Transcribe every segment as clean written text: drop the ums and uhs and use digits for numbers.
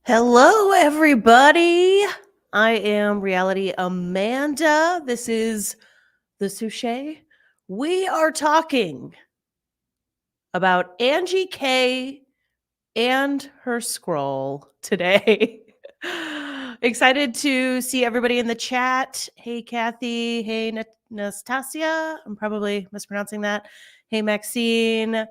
Hello, everybody. I am Reality Amanda. This is the Souchet. We are talking about Angie K and her scroll today. Excited to see everybody in the chat. Hey, Kathy. Hey, Nastasia. I'm probably mispronouncing that. Hey, Maxine.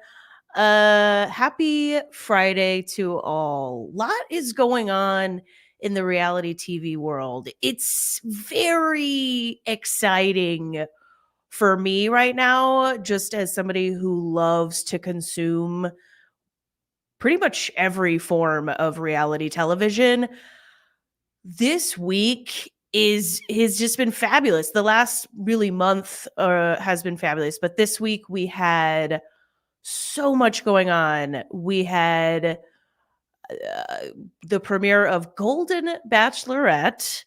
Happy Friday to all. Lot is going on in the reality TV world. It's very exciting for me right now, just as somebody who loves to consume pretty much every form of reality television. This week has just been fabulous. The last really month has been fabulous, but this week we had so much going on. We had the premiere of Golden Bachelorette.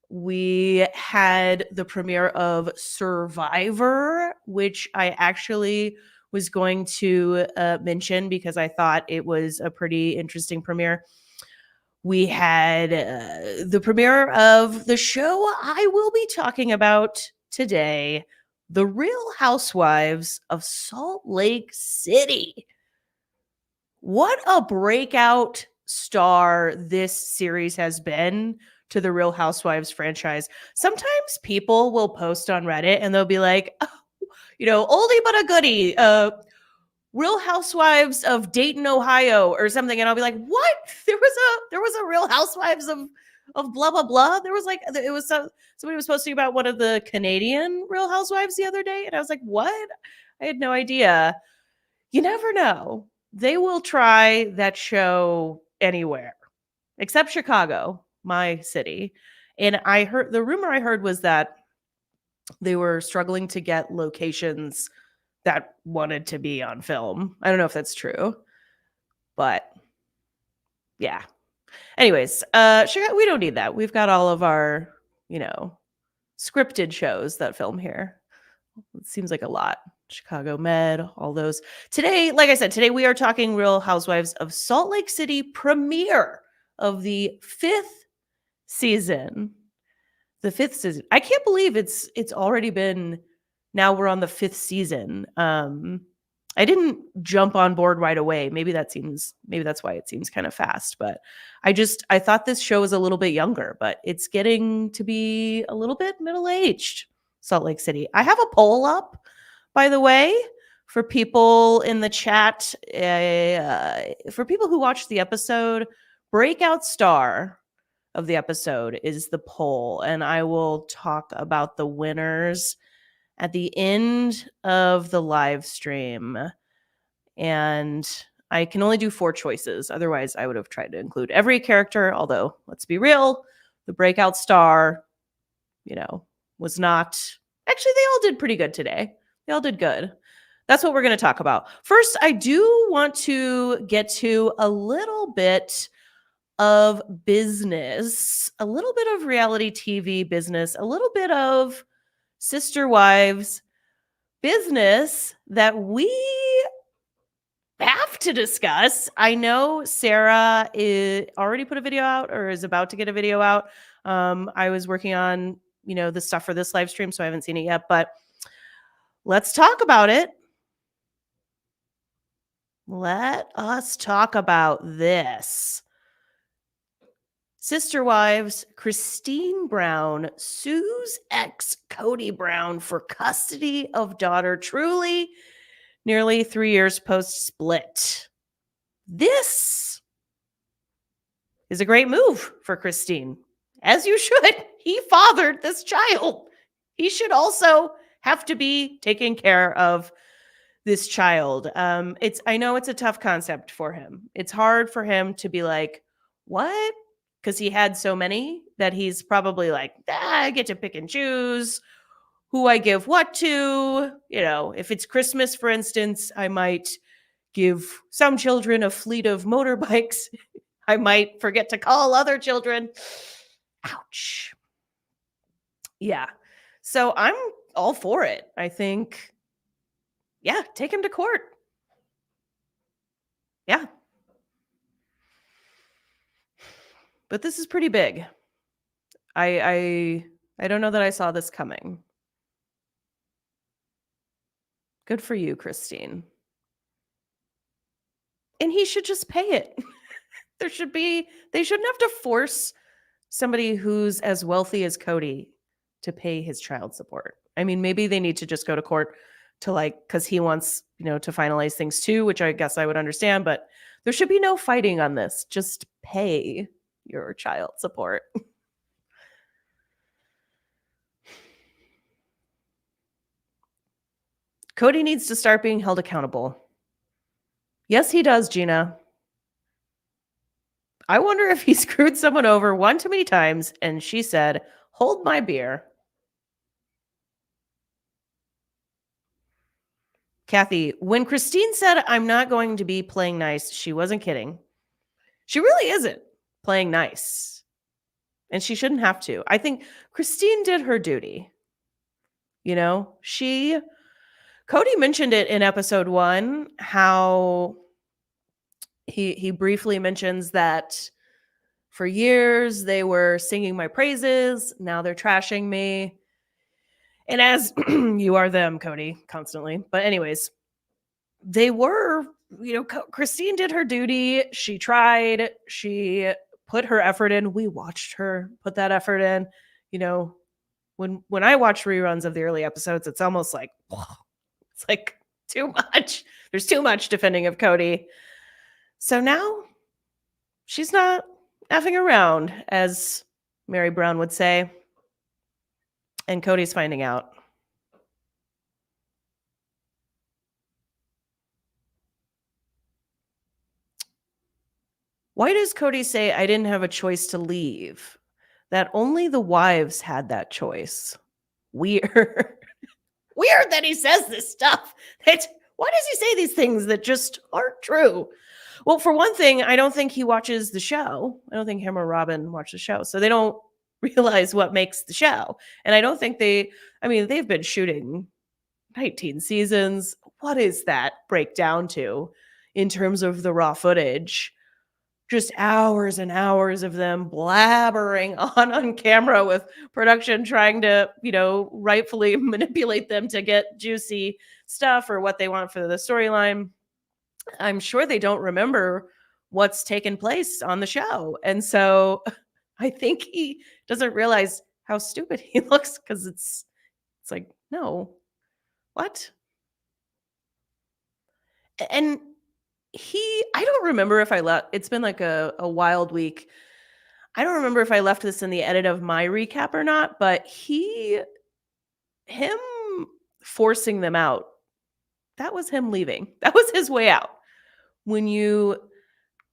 We had the premiere of Survivor, which I actually was going to mention because I thought it was a pretty interesting premiere. We had the premiere of the show I will be talking about today, The Real Housewives of Salt Lake City. What a breakout star this series has been to the Real Housewives franchise. Sometimes people will post on Reddit and they'll be like, oh, oldie but a goodie, Real Housewives of Dayton, Ohio, or something, and I'll be like, "What? There was a Real Housewives of blah blah blah." Somebody was posting about one of the Canadian Real Housewives the other day, and I was like, "What?" I had no idea. You never know. They will try that show anywhere except Chicago, my city. And the rumor I heard was that they were struggling to get locations that wanted to be on film. I don't know if that's true, but yeah. Anyways, Chicago, we don't need that. We've got all of our, scripted shows that film here. It seems like a lot. Chicago Med, all those. Today, like I said, today we are talking Real Housewives of Salt Lake City premiere of the 5th season. The 5th season. I can't believe it's already been, now we're on the 5th season. I didn't jump on board right away. Maybe that's why it seems kind of fast, but I thought this show was a little bit younger, but it's getting to be a little bit middle-aged. Salt Lake City. I have a poll up, by the way, for people in the chat. For people who watched the episode, breakout star of the episode is the poll, and I will talk about the winners at the end of the live stream. And I can only do 4 choices. Otherwise, I would have tried to include every character, although, let's be real, the breakout star, was not. Actually, they all did pretty good today. They all did good. That's what we're going to talk about. First, I do want to get to a little bit of business, a little bit of reality TV business, a little bit of Sister Wives business that we have to discuss. I know Sarah already put a video out or is about to get a video out. I was working on the stuff for this live stream, so I haven't seen it yet, but let's talk about it. Let us talk about this. Sister Wives, Christine Brown sues ex Cody Brown for custody of daughter Truly, nearly 3 years post-split. This is a great move for Christine, as you should. He fathered this child. He should also have to be taking care of this child. I know it's a tough concept for him. It's hard for him to be like, what? Because he had so many that he's probably like, I get to pick and choose who I give what to. If it's Christmas, for instance, I might give some children a fleet of motorbikes. I might forget to call other children. Ouch. Yeah. So I'm all for it. I think, yeah, take him to court. Yeah. But this is pretty big. I don't know that I saw this coming. Good for you, Christine. And he should just pay it. They shouldn't have to force somebody who's as wealthy as Cody to pay his child support. I mean, maybe they need to just go to court to because he wants, to finalize things too, which I guess I would understand, but there should be no fighting on this. Just pay your child support. Cody needs to start being held accountable. Yes, he does, Gina. I wonder if he screwed someone over one too many times and she said, "Hold my beer." Kathy, when Christine said, "I'm not going to be playing nice," she wasn't kidding. She really isn't playing nice. And she shouldn't have to. I think Christine did her duty. Cody mentioned it in episode 1, how he briefly mentions that for years they were singing my praises. Now they're trashing me. And as you are them, Cody, constantly. But anyways, they were, Christine did her duty. She tried. She put her effort in. We watched her put that effort in. When I watch reruns of the early episodes, it's almost like, it's like too much. There's too much defending of Cody. So now she's not effing around, as Mary Brown would say. And Cody's finding out. Why does Cody say, "I didn't have a choice to leave"? That only the wives had that choice. Weird. Weird that he says this stuff. Why does he say these things that just aren't true? Well, for one thing, I don't think he watches the show. I don't think him or Robin watch the show. So they don't realize what makes the show. And I don't think they've been shooting 19 seasons. What is that break down to in terms of the raw footage? Just hours and hours of them blabbering on camera with production trying to, rightfully manipulate them to get juicy stuff or what they want for the storyline. I'm sure they don't remember what's taken place on the show. And so I think he doesn't realize how stupid he looks, because it's like, no, what? And I don't remember if I left. It's been like a wild week. I don't remember if I left this in the edit of my recap or not, but him forcing them out, that was him leaving. That was his way out. When you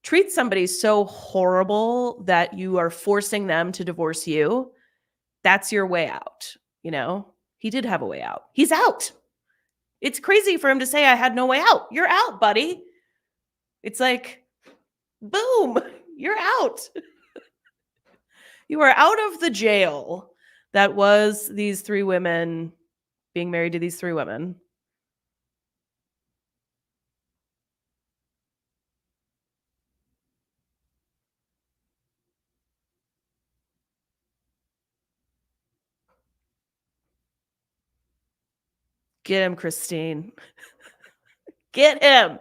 treat somebody so horrible that you are forcing them to divorce you, that's your way out. He did have a way out. He's out. It's crazy for him to say, "I had no way out." You're out, buddy. It's like, boom, you're out. You are out of the jail that was these 3 women being married to these 3 women. Get him, Christine. Get him.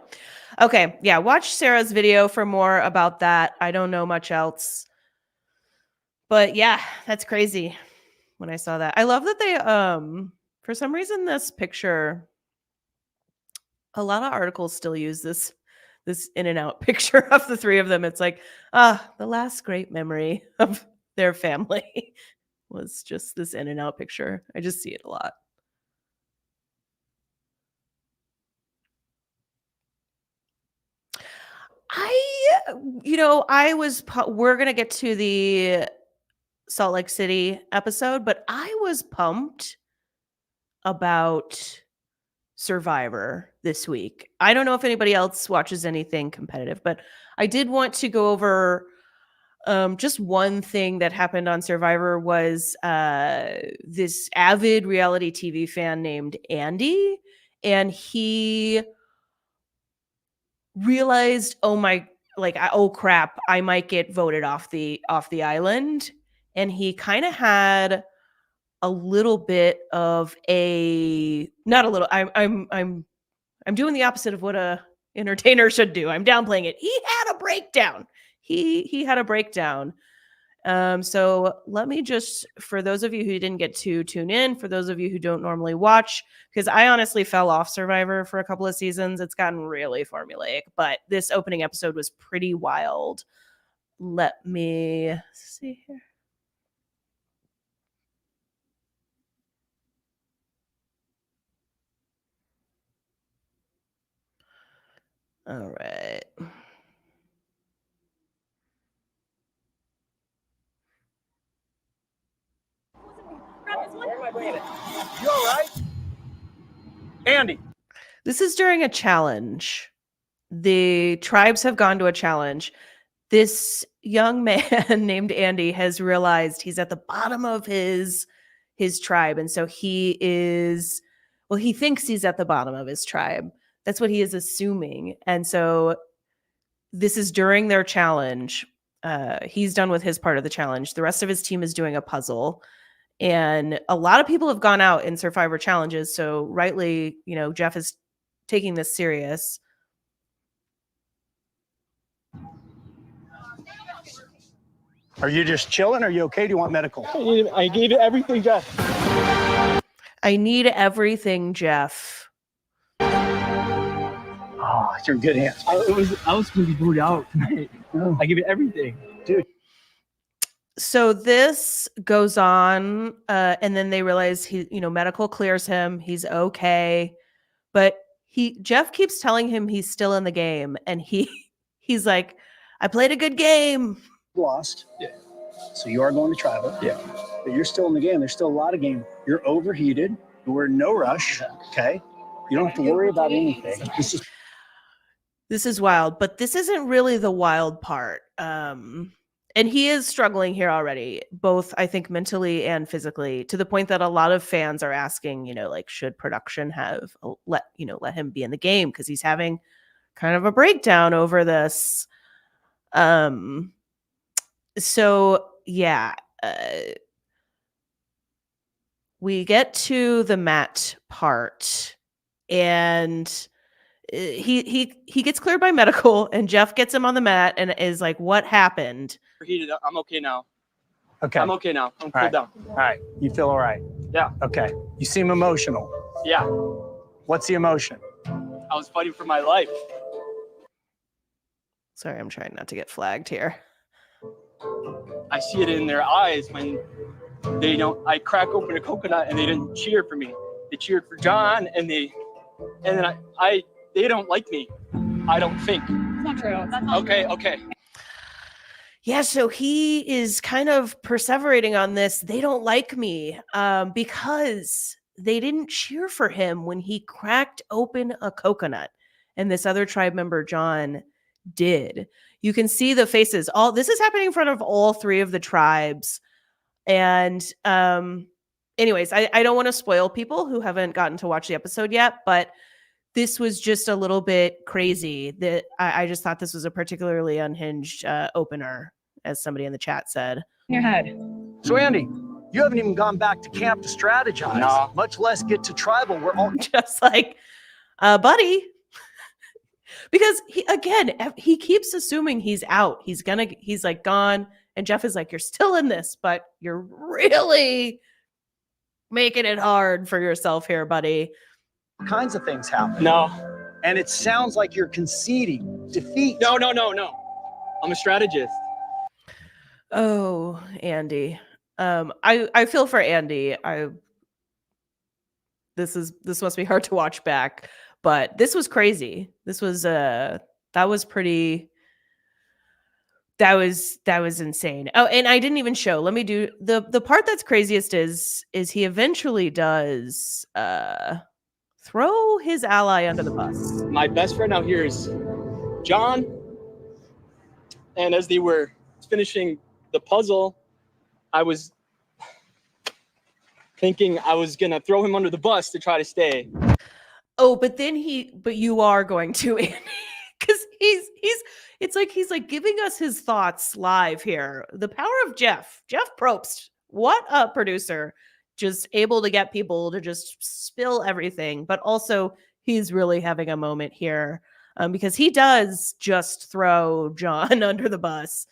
Okay, yeah, watch Sarah's video for more about that. I don't know much else. But yeah, that's crazy when I saw that. I love that they for some reason this picture, a lot of articles still use this in and out picture of the 3 of them. It's like, the last great memory of their family was just this in and out picture. I just see it a lot. We're going to get to the Salt Lake City episode, but I was pumped about Survivor this week. I don't know if anybody else watches anything competitive, but I did want to go over just one thing that happened on Survivor. Was this avid reality TV fan named Andy, and he realized, oh my like, oh crap, I might get voted off the island. And he kind of had a little bit of a, not a little, I'm doing the opposite of what a entertainer should do. I'm downplaying it. He had a breakdown. He had a breakdown. So let me just, for those of you who didn't get to tune in, for those of you who don't normally watch, because I honestly fell off Survivor for a couple of seasons. It's gotten really formulaic, but this opening episode was pretty wild. Let me see here. All right. Where am I bringing it? You all right? Andy. This is during a challenge. The tribes have gone to a challenge. This young man named Andy has realized he's at the bottom of his tribe. And so he is, well, he thinks he's at the bottom of his tribe. That's what he is assuming. And so this is during their challenge. He's done with his part of the challenge. The rest of his team is doing a puzzle. And a lot of people have gone out in Survivor challenges. So rightly, Jeff is taking this serious. Are you just chilling? Are you okay? Do you want medical? I gave it everything, Jeff. I need everything, Jeff. Oh, you're in good hands. I was going to be booed out tonight. Oh. I gave it everything. Dude. So this goes on, and then they realize medical clears him. He's okay. But Jeff keeps telling him he's still in the game. And he's like, I played a good game. Lost. Yeah. So you are going to tribal. Yeah. But you're still in the game. There's still a lot of game. You're overheated. We're in no rush. Okay. You don't have to worry about anything. This is wild, but this isn't really the wild part. And he is struggling here already, both I think mentally and physically, to the point that a lot of fans are asking, should production have let him be in the game, because he's having kind of a breakdown over this. So yeah, we get to the Matt part, and he gets cleared by medical, and Jeff gets him on the mat and is like, what happened? I'm okay now. Okay. I'm okay now. I'm cooled down. All right. You feel all right? Yeah. Okay. You seem emotional. Yeah. What's the emotion? I was fighting for my life. Sorry, I'm trying not to get flagged here. I see it in their eyes when I crack open a coconut and they didn't cheer for me. They cheered for John, and then they don't like me. I don't think. That's not true. That's not okay. true. Okay. Yeah, so he is kind of perseverating on this. They don't like me because they didn't cheer for him when he cracked open a coconut, and this other tribe member, John, did. You can see the faces. All this is happening in front of all three of the tribes. And anyways, I don't want to spoil people who haven't gotten to watch the episode yet, but this was just a little bit crazy. That I just thought this was a particularly unhinged opener, as somebody in the chat said. In your head. So Andy, you haven't even gone back to camp to strategize, No. much less get to tribal. We're all Just like, buddy. Because he keeps assuming he's out. He's like gone. And Jeff is like, you're still in this, but you're really making it hard for yourself here, buddy. kinds of things happen. No. And it sounds like you're conceding defeat. No. I'm a strategist. Oh, Andy. I feel for Andy. This must be hard to watch back, but this was crazy. This was that was insane. Oh, and I didn't even show. Let me do the part that's craziest is he eventually does throw his ally under the bus. My best friend out here is John. And as they were finishing the puzzle, I was thinking I was gonna throw him under the bus to try to stay. Oh, but you are going to, Andy, because It's like he's like giving us his thoughts live here. The power of Jeff Probst. What a producer. Just able to get people to just spill everything, but also he's really having a moment here because he does just throw John under the bus.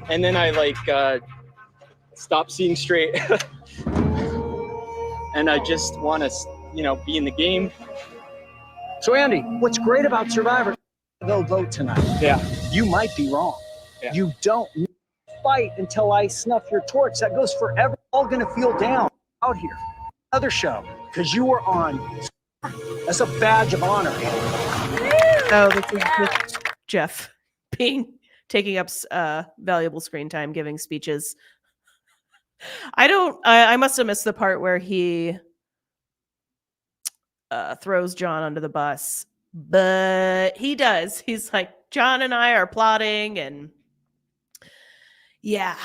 And then I like stop seeing straight, and I just want to, be in the game. So Andy, what's great about Survivor? They'll vote tonight. Yeah. You might be wrong. Yeah. You don't fight until I snuff your torch. That goes forever. All gonna feel down out here. Other show, because you were on. That's a badge of honor. Oh, this is Jeff taking up valuable screen time, giving speeches. I must have missed the part where he throws John under the bus, but he does. He's like, John and I are plotting, and yeah.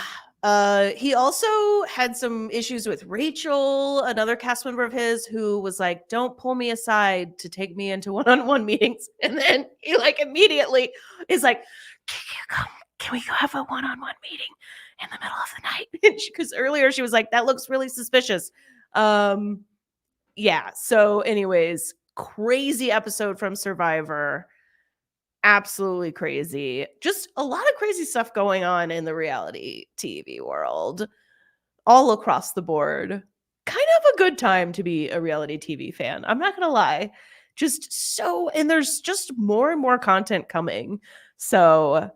He also had some issues with Rachel, another cast member of his, who was like, don't pull me aside to take me into one-on-one meetings. And then he like immediately is like, can we go have a one-on-one meeting in the middle of the night? Because earlier she was like, that looks really suspicious. Yeah. So anyways, crazy episode from Survivor. Absolutely crazy. Just a lot of crazy stuff going on in the reality TV world, all across the board. Kind of a good time to be a reality TV fan. I'm not going to lie. And there's just more and more content coming. So,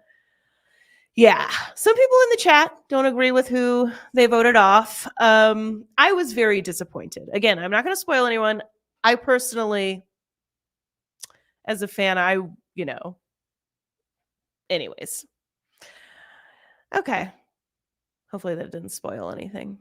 yeah, some people in the chat don't agree with who they voted off. I was very disappointed. Again, I'm not going to spoil anyone. I personally, as a fan, anyways. Okay. Hopefully that didn't spoil anything.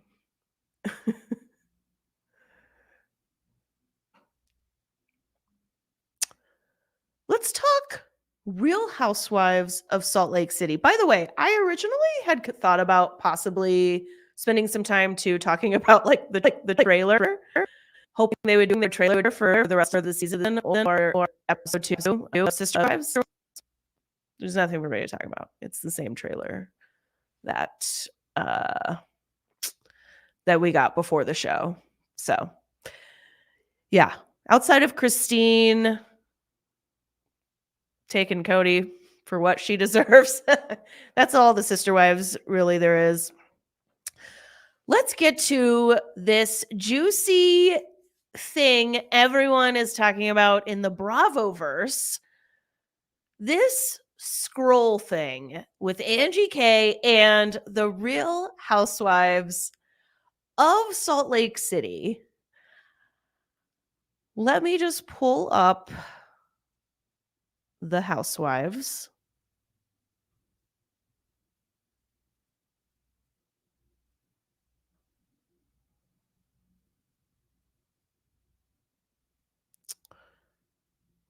Let's talk Real Housewives of Salt Lake City. By the way, I originally had thought about possibly spending some time talking about like the trailer, hoping they would do their trailer for the rest of the season or episode 2 of Sister Wives. There's nothing for me to talk about. It's the same trailer that we got before the show. So, yeah. Outside of Christine taking Cody for what she deserves, that's all the Sister Wives really there is. Let's get to this juicy thing everyone is talking about in the Bravoverse. This scroll thing with Angie K and the Real Housewives of Salt Lake City. Let me just pull up the Housewives.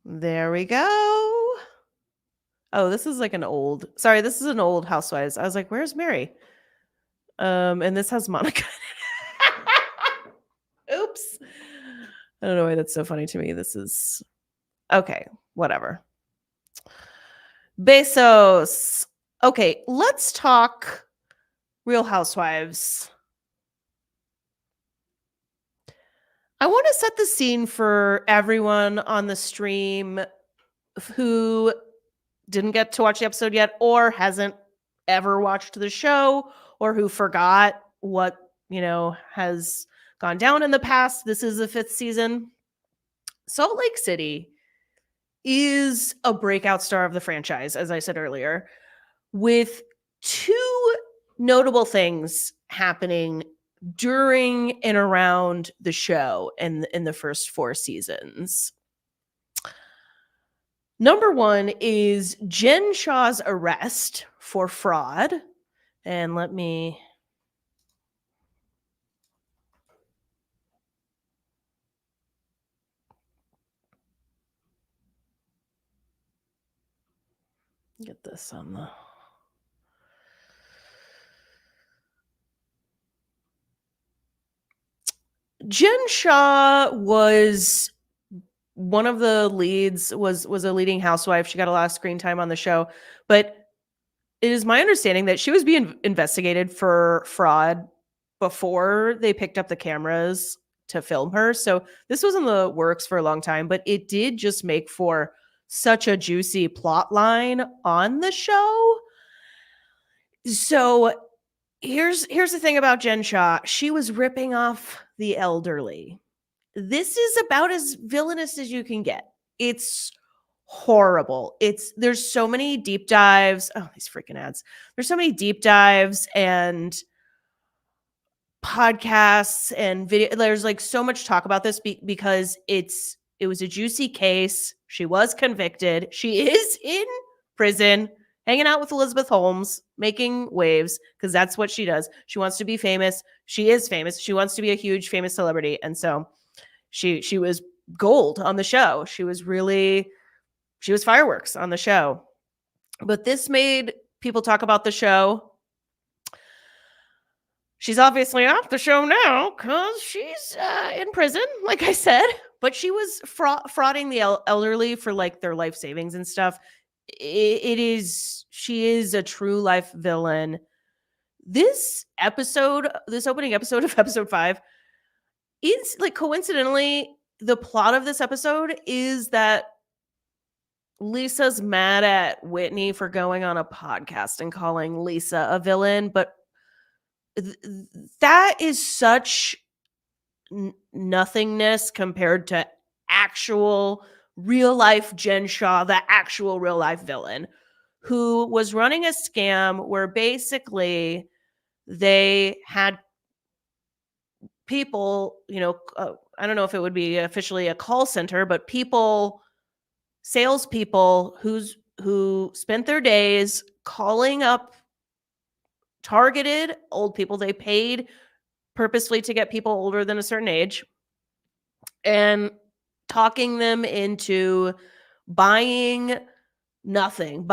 There we go. Oh, this is like an old Housewives. I was like, where's Mary? And this has Monica. Oops. I don't know why that's so funny to me. This is okay, whatever. Bezos. Okay, let's talk Real Housewives. I want to set the scene for everyone on the stream who didn't get to watch the episode yet or hasn't ever watched the show or who forgot what, has gone down in the past. This is the 5th season. Salt Lake City is a breakout star of the franchise, as I said earlier, with 2 notable things happening during and around the show in the first 4 seasons. Number 1 is Jen Shah's arrest for fraud. And let me get this on the... Jen Shah was one of the leads was a leading housewife. She got a lot of screen time on the show, but it is my understanding that she was being investigated for fraud before they picked up the cameras to film her. So this was in the works for a long time, but it did just make for such a juicy plot line on the show. So here's the thing about Jen Shah. She was ripping off the elderly. This is about as villainous as you can get. It's horrible. There's so many deep dives. Oh, these freaking ads. There's so many deep dives and podcasts and video. There's like so much talk about this because it was a juicy case. She was convicted. She is in prison, hanging out with Elizabeth Holmes, making waves because that's what she does. She wants to be famous. She is famous. She wants to be a huge famous celebrity, and so she was gold on the show. She was fireworks on the show. But this made people talk about the show. She's obviously off the show now because she's in prison, like I said. But she was frauding the elderly for like their life savings and stuff. She is a true life villain. This opening episode of episode 5, is like coincidentally, the plot of this episode is that Lisa's mad at Whitney for going on a podcast and calling Lisa a villain, but that is such nothingness compared to actual real life Jen Shah, the actual real life villain, who was running a scam where basically they had people, I don't know if it would be officially a call center, but salespeople who spent their days calling up targeted old people. They paid purposefully to get people older than a certain age and talking them into buying nothing.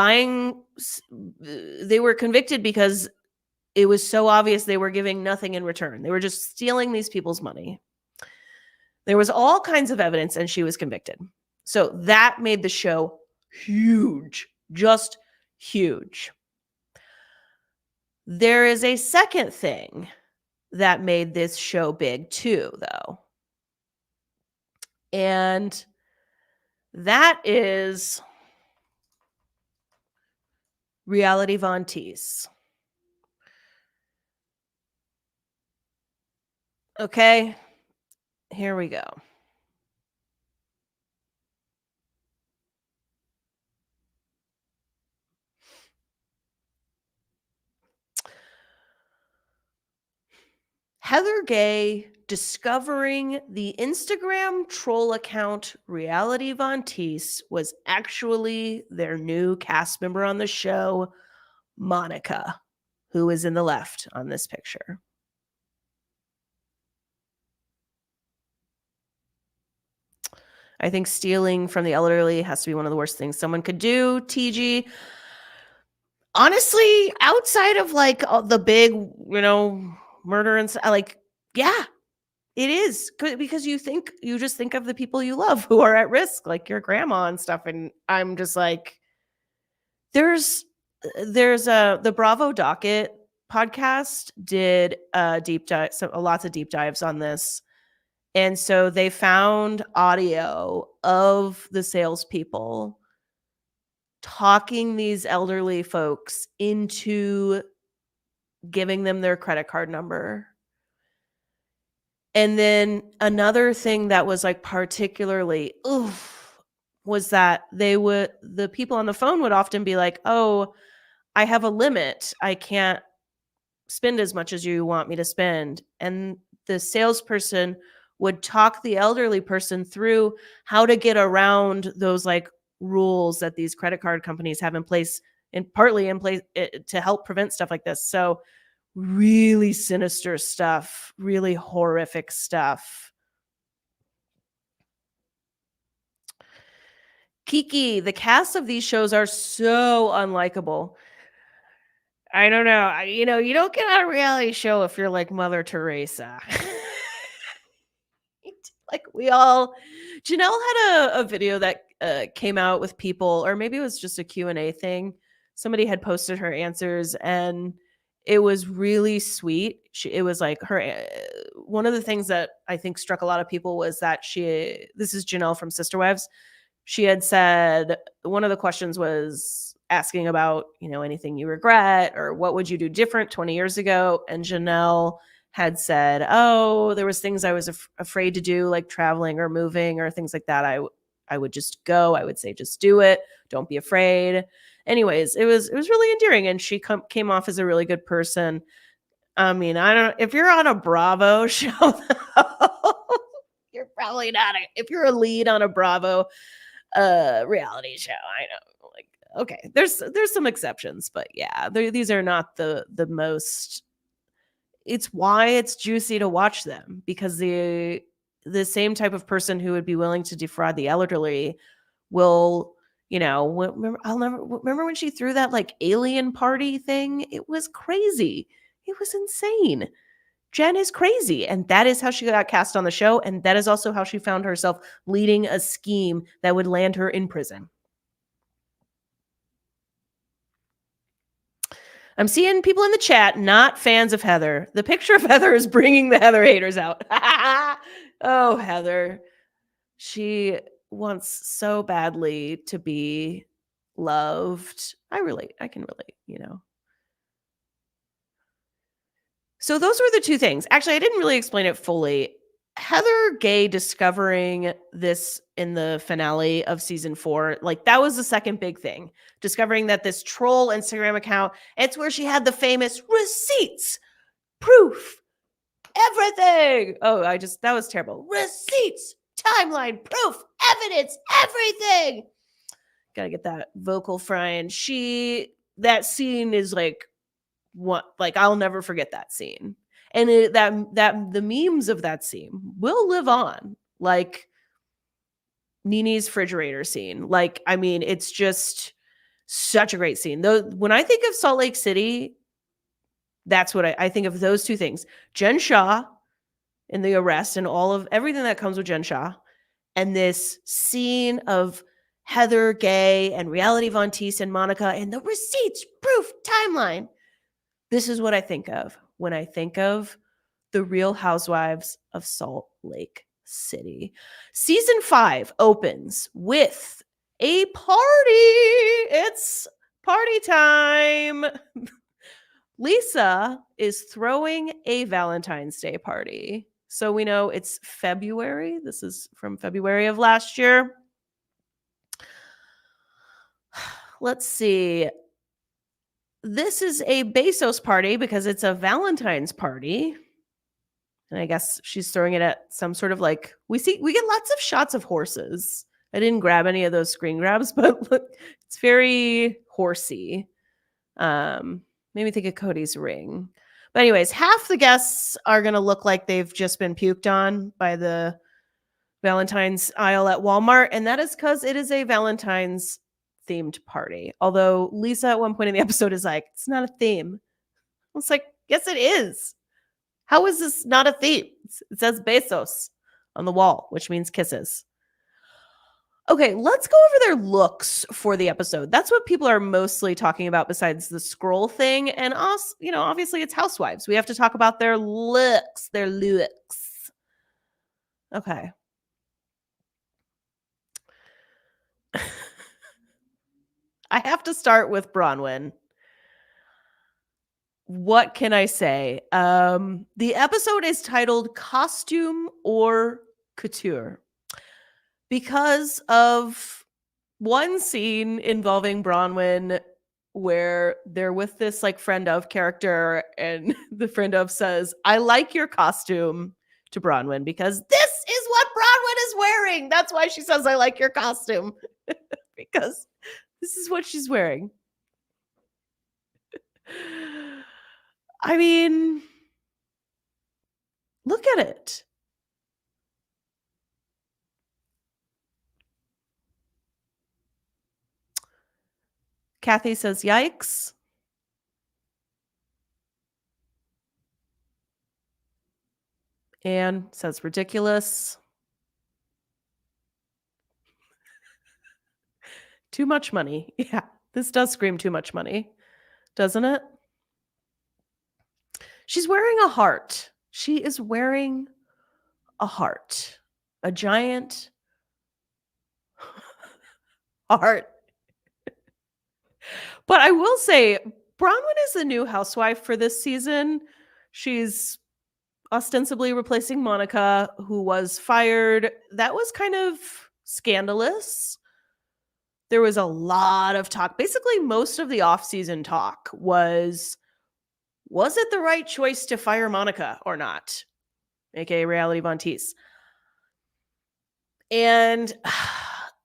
They were convicted because it was so obvious they were giving nothing in return. They were just stealing these people's money. There was all kinds of evidence, and she was convicted. So that made the show huge, just huge. There is a second thing that made this show big too, though. And that is Reality Von Teese. Okay, here we go. Heather Gay discovering the Instagram troll account Reality Von Teese was actually their new cast member on the show, Monica, who is in the left on this picture. I think stealing from the elderly has to be one of the worst things someone could do, TG. Honestly, outside of like the big, murder and like, yeah, it is because you just think of the people you love who are at risk, like your grandma and stuff. And I'm just like, there's the Bravo Docket podcast did a deep dive, lots of deep dives on this. And so they found audio of the salespeople talking these elderly folks into giving them their credit card number. And then another thing that was like particularly was that the people on the phone would often be like, "Oh, I have a limit. I can't spend as much as you want me to spend." And the salesperson would talk the elderly person through how to get around those like rules that these credit card companies have in place, and partly in place to help prevent stuff like this. So really sinister stuff, really horrific stuff. Kiki, the cast of these shows are so unlikable. I don't know. You don't get on a reality show if you're like Mother Teresa. Like Janelle had a video that came out with people, or maybe it was just a Q&A thing. Somebody had posted her answers and it was really sweet. It was like one of the things that I think struck a lot of people was that this is Janelle from Sister Wives. She had said one of the questions was asking about, anything you regret or what would you do different 20 years ago. And Janelle had said, oh, there was things I was afraid to do, like traveling or moving or things like that. I would just go. I would say, just do it. Don't be afraid. Anyways, it was really endearing. And she came off as a really good person. I mean, if you're on a Bravo show, you're probably not, if you're a lead on a Bravo reality show, I know, like, okay, there's some exceptions, but yeah, these are not the most. It's why it's juicy to watch them, because the same type of person who would be willing to defraud the elderly will, I'll never remember when she threw that like alien party thing. It was crazy. It was insane. Jen is crazy, and that is how she got cast on the show, and that is also how she found herself leading a scheme that would land her in prison. I'm seeing people in the chat not fans of Heather. The picture of Heather is bringing the Heather haters out. Oh, Heather. She wants so badly to be loved. I can relate. So those were the two things. Actually, I didn't really explain it fully. Heather Gay discovering this in the finale of season 4, like that was the second big thing. Discovering that this troll Instagram account, it's where she had the famous receipts, proof, everything. Oh, that was terrible. Receipts, timeline, proof, evidence, everything. Gotta get that vocal frying. That scene is like, what, like I'll never forget that scene. And that the memes of that scene will live on, like Nini's refrigerator scene. Like, I mean, it's just such a great scene. Though when I think of Salt Lake City, that's what I think of, those two things. Jen Shah in the arrest and all of everything that comes with Jen Shah, and this scene of Heather Gay and Reality Von Teese and Monica and the receipts, proof, timeline. This is what I think of when I think of the Real Housewives of Salt Lake City. Season 5 opens with a party. It's party time. Lisa is throwing a Valentine's Day party. So we know it's February. This is from February of last year. Let's see. This is a Bezos party because it's a Valentine's party. And I guess she's throwing it at some sort of like, we get lots of shots of horses. I didn't grab any of those screen grabs, but look, it's very horsey. Made me think of Cody's ring. But anyways, half the guests are going to look like they've just been puked on by the Valentine's aisle at Walmart. And that is because it is a Valentine's themed party. Although Lisa at one point in the episode is like, it's not a theme. It's like, yes, it is. How is this not a theme? It says Bezos on the wall, which means kisses. Okay, let's go over their looks for the episode. That's what people are mostly talking about besides the scroll thing. And us, obviously it's Housewives. We have to talk about their looks. Okay. I have to start with Bronwyn. What can I say? The episode is titled Costume or Couture because of one scene involving Bronwyn where they're with this like friend of character, and the friend of says, I like your costume to Bronwyn because this is what Bronwyn is wearing. That's why she says, I like your costume because this is what she's wearing. I mean, look at it. Kathy says, yikes. Anne says, ridiculous. Too much money. Yeah, this does scream too much money, doesn't it? She's wearing a heart. She is wearing a heart. A giant heart. But I will say, Bronwyn is the new housewife for this season. She's ostensibly replacing Monica, who was fired. That was kind of scandalous. There was a lot of talk. Basically, most of the off-season talk was it the right choice to fire Monica or not? AKA Reality Von Teese. And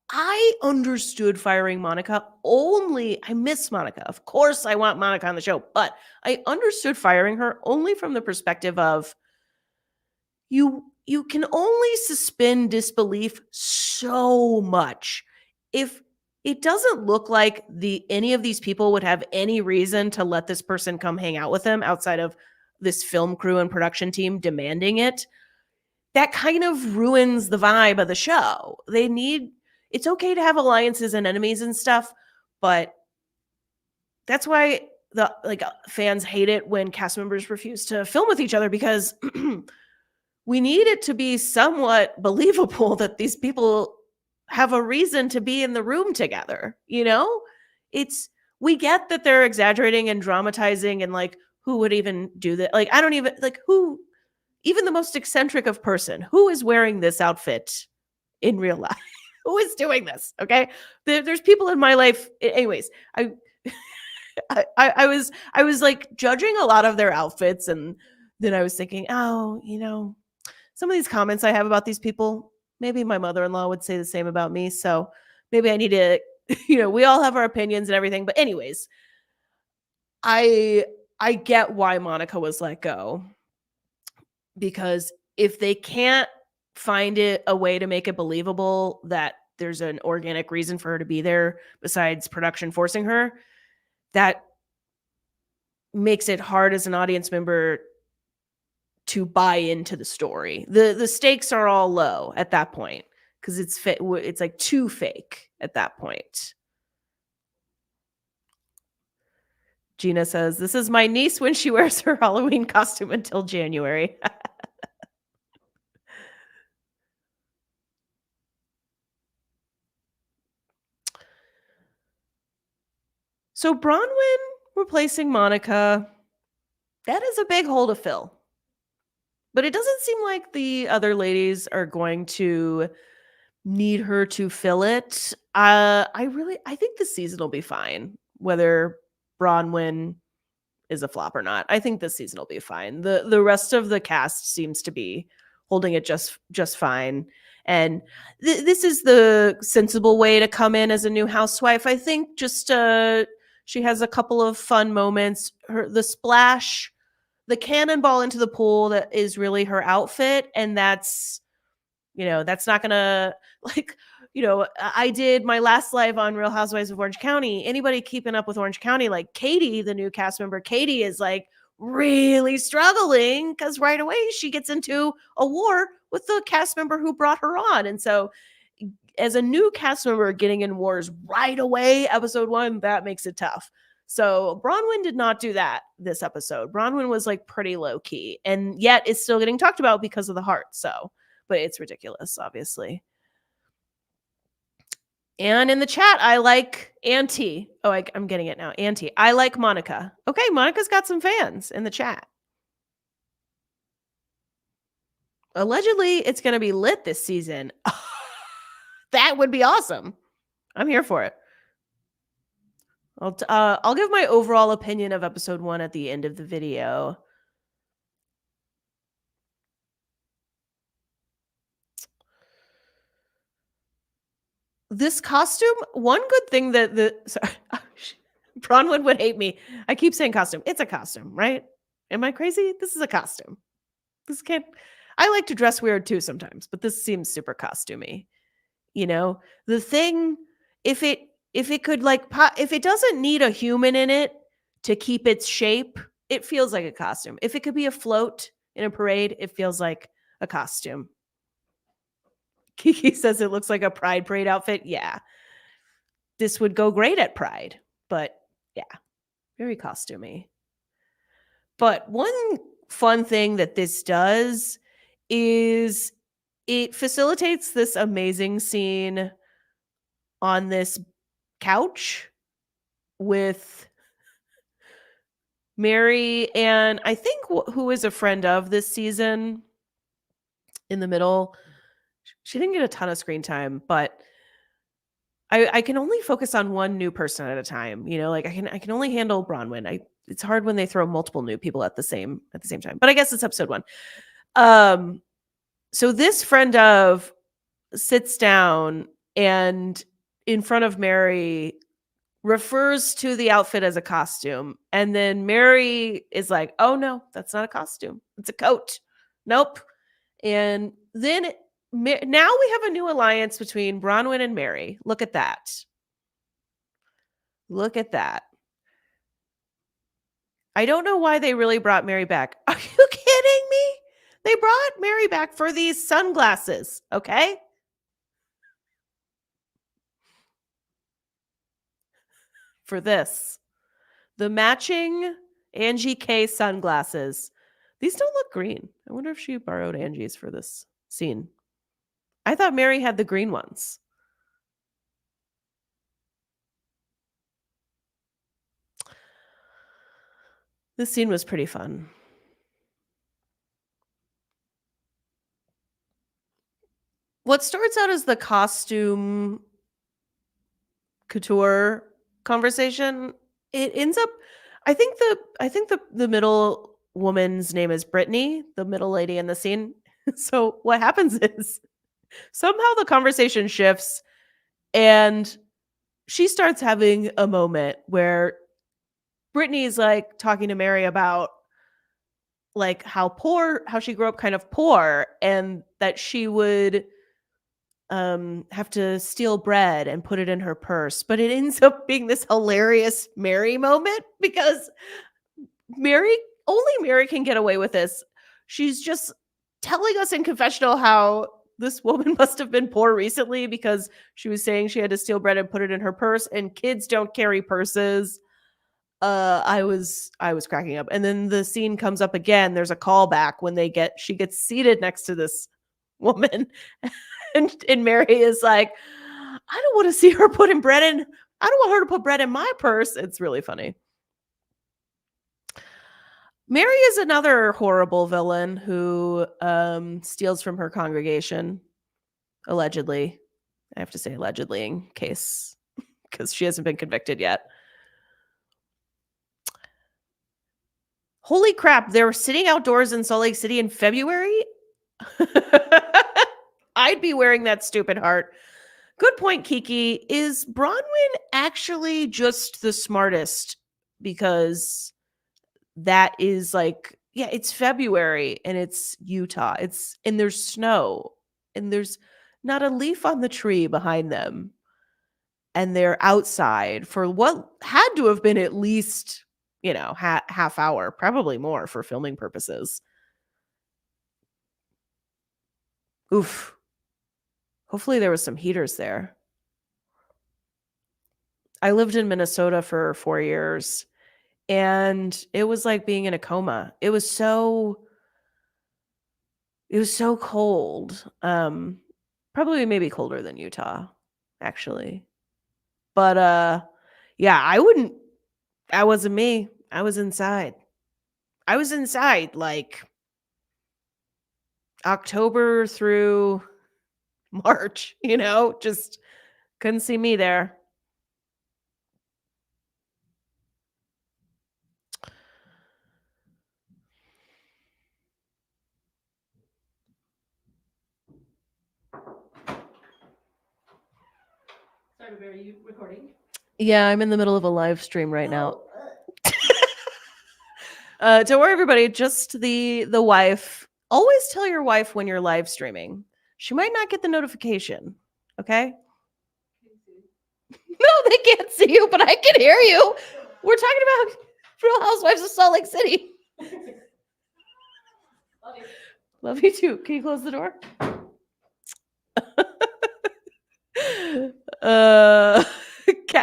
I understood firing Monica only. I miss Monica. Of course, I want Monica on the show, but I understood firing her only from the perspective of you can only suspend disbelief so much. If it doesn't look like any of these people would have any reason to let this person come hang out with them outside of this film crew and production team demanding it, that kind of ruins the vibe of the show. It's okay to have alliances and enemies and stuff, but that's why fans hate it when cast members refuse to film with each other, because we need it to be somewhat believable that these people have a reason to be in the room together. We get that they're exaggerating and dramatizing, and like, who would even do that? Like, I don't even who, even the most eccentric of person, who is wearing this outfit in real life? Who is doing this? Okay. There's people in my life. Anyways, I was like judging a lot of their outfits, and then I was thinking, oh, some of these comments I have about these people, maybe my mother-in-law would say the same about me. So maybe I need to, we all have our opinions and everything. But anyways, I get why Monica was let go, because if they can't find a way to make it believable that there's an organic reason for her to be there besides production forcing her, that makes it hard as an audience member to buy into the story. The stakes are all low at that point, because it's like too fake at that point. Gina says, this is my niece when she wears her Halloween costume until January. So Bronwyn replacing Monica, that is a big hole to fill. But it doesn't seem like the other ladies are going to need her to fill it. I think the season will be fine, whether Bronwyn is a flop or not. I think this season will be fine. The rest of the cast seems to be holding it just fine. And this is the sensible way to come in as a new housewife. I think just she has a couple of fun moments. The splash, the cannonball into the pool, that is really her outfit. And that's not gonna, I did my last live on Real Housewives of Orange County. Anybody keeping up with Orange County, like Katie, the new cast member, Katie is like really struggling because right away she gets into a war with the cast member who brought her on. And so as a new cast member getting in wars right away, episode 1, that makes it tough. So Bronwyn did not do that this episode. Bronwyn was like pretty low key, and yet it's still getting talked about because of the heart. So, but it's ridiculous, obviously. And in the chat, I like Auntie. Oh, I'm getting it now. Auntie. I like Monica. Okay, Monica's got some fans in the chat. Allegedly, it's going to be lit this season. That would be awesome. I'm here for it. I'll give my overall opinion of episode 1 at the end of the video. This costume, one good thing that Bronwyn would hate me. I keep saying costume. It's a costume, right? Am I crazy? This is a costume. I like to dress weird too sometimes, but this seems super costumey. The thing, if it could if it doesn't need a human in it to keep its shape, it feels like a costume. If it could be a float in a parade, it feels like a costume. Kiki says it looks like a Pride Parade outfit. Yeah. this would go great at Pride. But yeah, very costumey. But one fun thing that this does is it facilitates this amazing scene on this couch with Mary and I think who is a friend of this season in the middle. She didn't get a ton of screen time, but I can only focus on one new person at a time. You know, like I can only handle Bronwyn. It's hard when they throw multiple new people at the same time. But I guess it's episode 1. So this friend of sits down and in front of Mary refers to the outfit as a costume. And then Mary is like, oh no, that's not a costume. It's a coat. Nope. And then now we have a new alliance between Bronwyn and Mary. Look at that. Look at that. I don't know why they really brought Mary back. Are you kidding me? They brought Mary back for these sunglasses, okay? For this. The matching Angie K sunglasses. These don't look green. I wonder if she borrowed Angie's for this scene. I thought Mary had the green ones. This scene was pretty fun. What starts out as the costume couture conversation, it ends up I think the middle woman's name is Brittany, the middle lady in the scene. So what happens is somehow the conversation shifts and she starts having a moment where Brittany's like talking to Mary about like how she grew up kind of poor and that she would have to steal bread and put it in her purse. But it ends up being this hilarious Mary moment because only Mary can get away with this. She's just telling us in confessional how this woman must have been poor recently because she was saying she had to steal bread and put it in her purse, and kids don't carry purses. I was cracking up. And then the scene comes up again. There's a callback when she gets seated next to this woman. And Mary is like, I don't want to see her putting bread in. I don't want her to put bread in my purse. It's really funny. Mary is another horrible villain who steals from her congregation, allegedly. I have to say allegedly in case, because she hasn't been convicted yet. Holy crap, they're sitting outdoors in Salt Lake City in February? I'd be wearing that stupid heart. Good point, Kiki. Is Bronwyn actually just the smartest? Because that is like, yeah, it's February and it's Utah. And there's snow and there's not a leaf on the tree behind them. And they're outside for what had to have been at least, half hour, probably more for filming purposes. Oof. Hopefully there was some heaters there. I lived in Minnesota for 4 years and it was like being in a coma. It was so cold. Probably maybe colder than Utah, actually. But yeah, that wasn't me. I was inside. Like October through March, just couldn't see me there. Sorry, are you recording? Yeah, I'm in the middle of a live stream right now. Don't worry, everybody. Just the wife. Always tell your wife when you're live streaming. She might not get the notification. Okay? No, they can't see you, but I can hear you. We're talking about Real Housewives of Salt Lake City. Love you. Love you too. Can you close the door?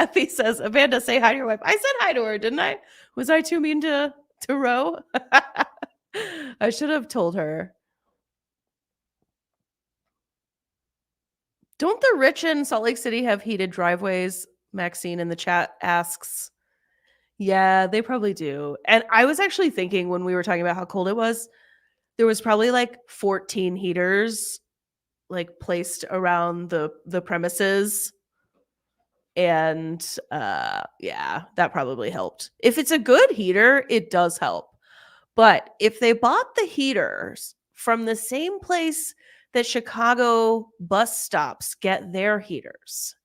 Kathy says, Amanda, say hi to your wife. I said hi to her, didn't I? Was I too mean to Ro? I should have told her. Don't the rich in Salt Lake City have heated driveways? Maxine in the chat asks. Yeah, they probably do. And I was actually thinking when we were talking about how cold it was, there was probably like 14 heaters like placed around the premises. And yeah, that probably helped. If it's a good heater, it does help. But if they bought the heaters from the same place that Chicago bus stops get their heaters,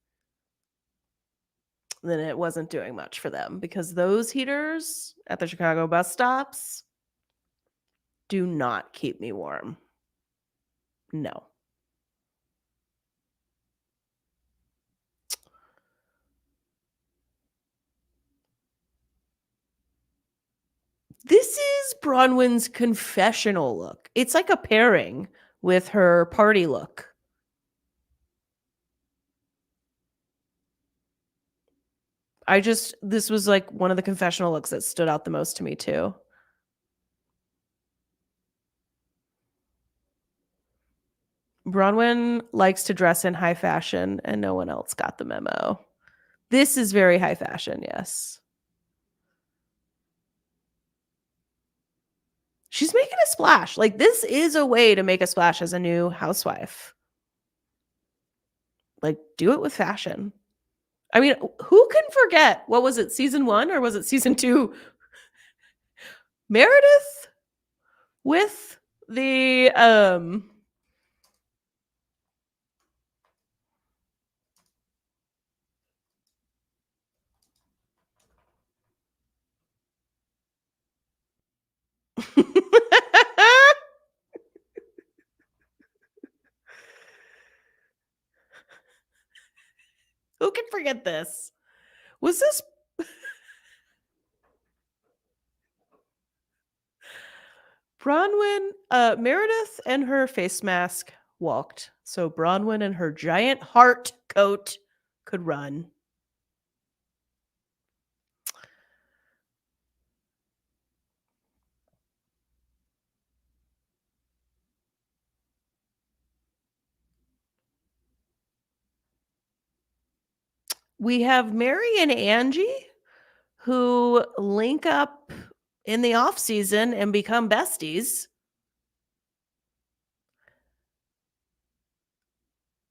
then it wasn't doing much for them, because those heaters at the Chicago bus stops do not keep me warm. No. This is Bronwyn's confessional look. It's like a pairing with her party look. This was like one of the confessional looks that stood out the most to me too. Bronwyn likes to dress in high fashion, and no one else got the memo. This is very high fashion, yes. She's making a splash. Like, this is a way to make a splash as a new housewife. Like, do it with fashion. I mean, who can forget? What was it, season 1 or was it season 2? Meredith with the who can forget this? Was this Bronwyn? Meredith and her face mask walked, so Bronwyn and her giant heart coat could run. We have Mary and Angie who link up in the off season and become besties.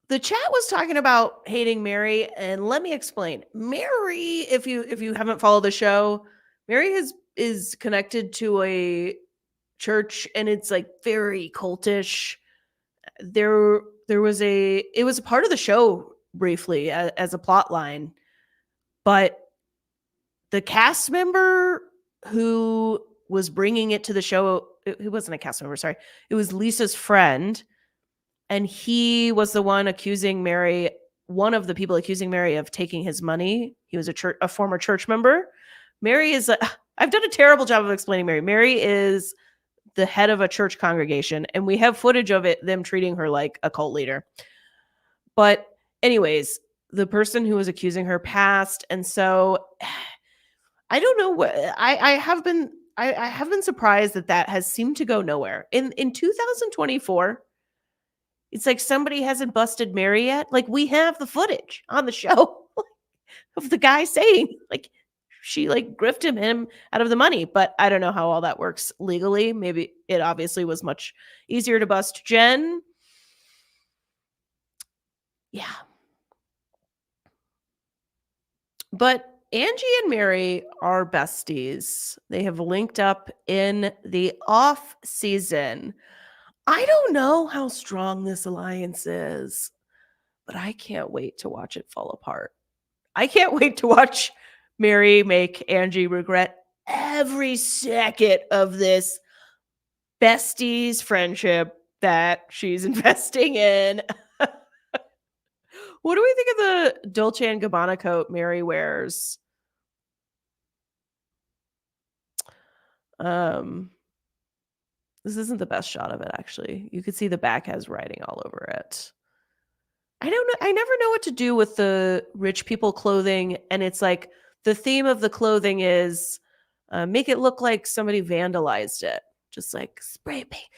The chat was talking about hating Mary, and let me explain. Mary, if you haven't followed the show, Mary is connected to a church, and it's like very cultish. It was a part of the show briefly as a plot line, but the cast member who was bringing it to the show, it wasn't a cast member, sorry, it was Lisa's friend, and he was the one accusing Mary, one of the people accusing Mary of taking his money. He was a former church member. Mary is I've done a terrible job of explaining Mary. Mary is the head of a church congregation, and we have footage of them treating her like a cult leader. But anyways, the person who was accusing her passed, and so I don't know what I have been surprised that has seemed to go nowhere. In 2024, it's like somebody hasn't busted Mary yet. Like, we have the footage on the show of the guy saying like she like grifted him out of the money, but I don't know how all that works legally. Maybe it obviously was much easier to bust Jen. Yeah. But Angie and Mary are besties. They have linked up in the off season. I don't know how strong this alliance is, but I can't wait to watch it fall apart. I can't wait to watch Mary make Angie regret every second of this besties friendship that she's investing in. What do we think of the Dolce & Gabbana coat Mary wears? This isn't the best shot of it, actually. You could see the back has writing all over it. I don't know. I never know what to do with the rich people clothing. And it's like the theme of the clothing is make it look like somebody vandalized it. Just like spray paint.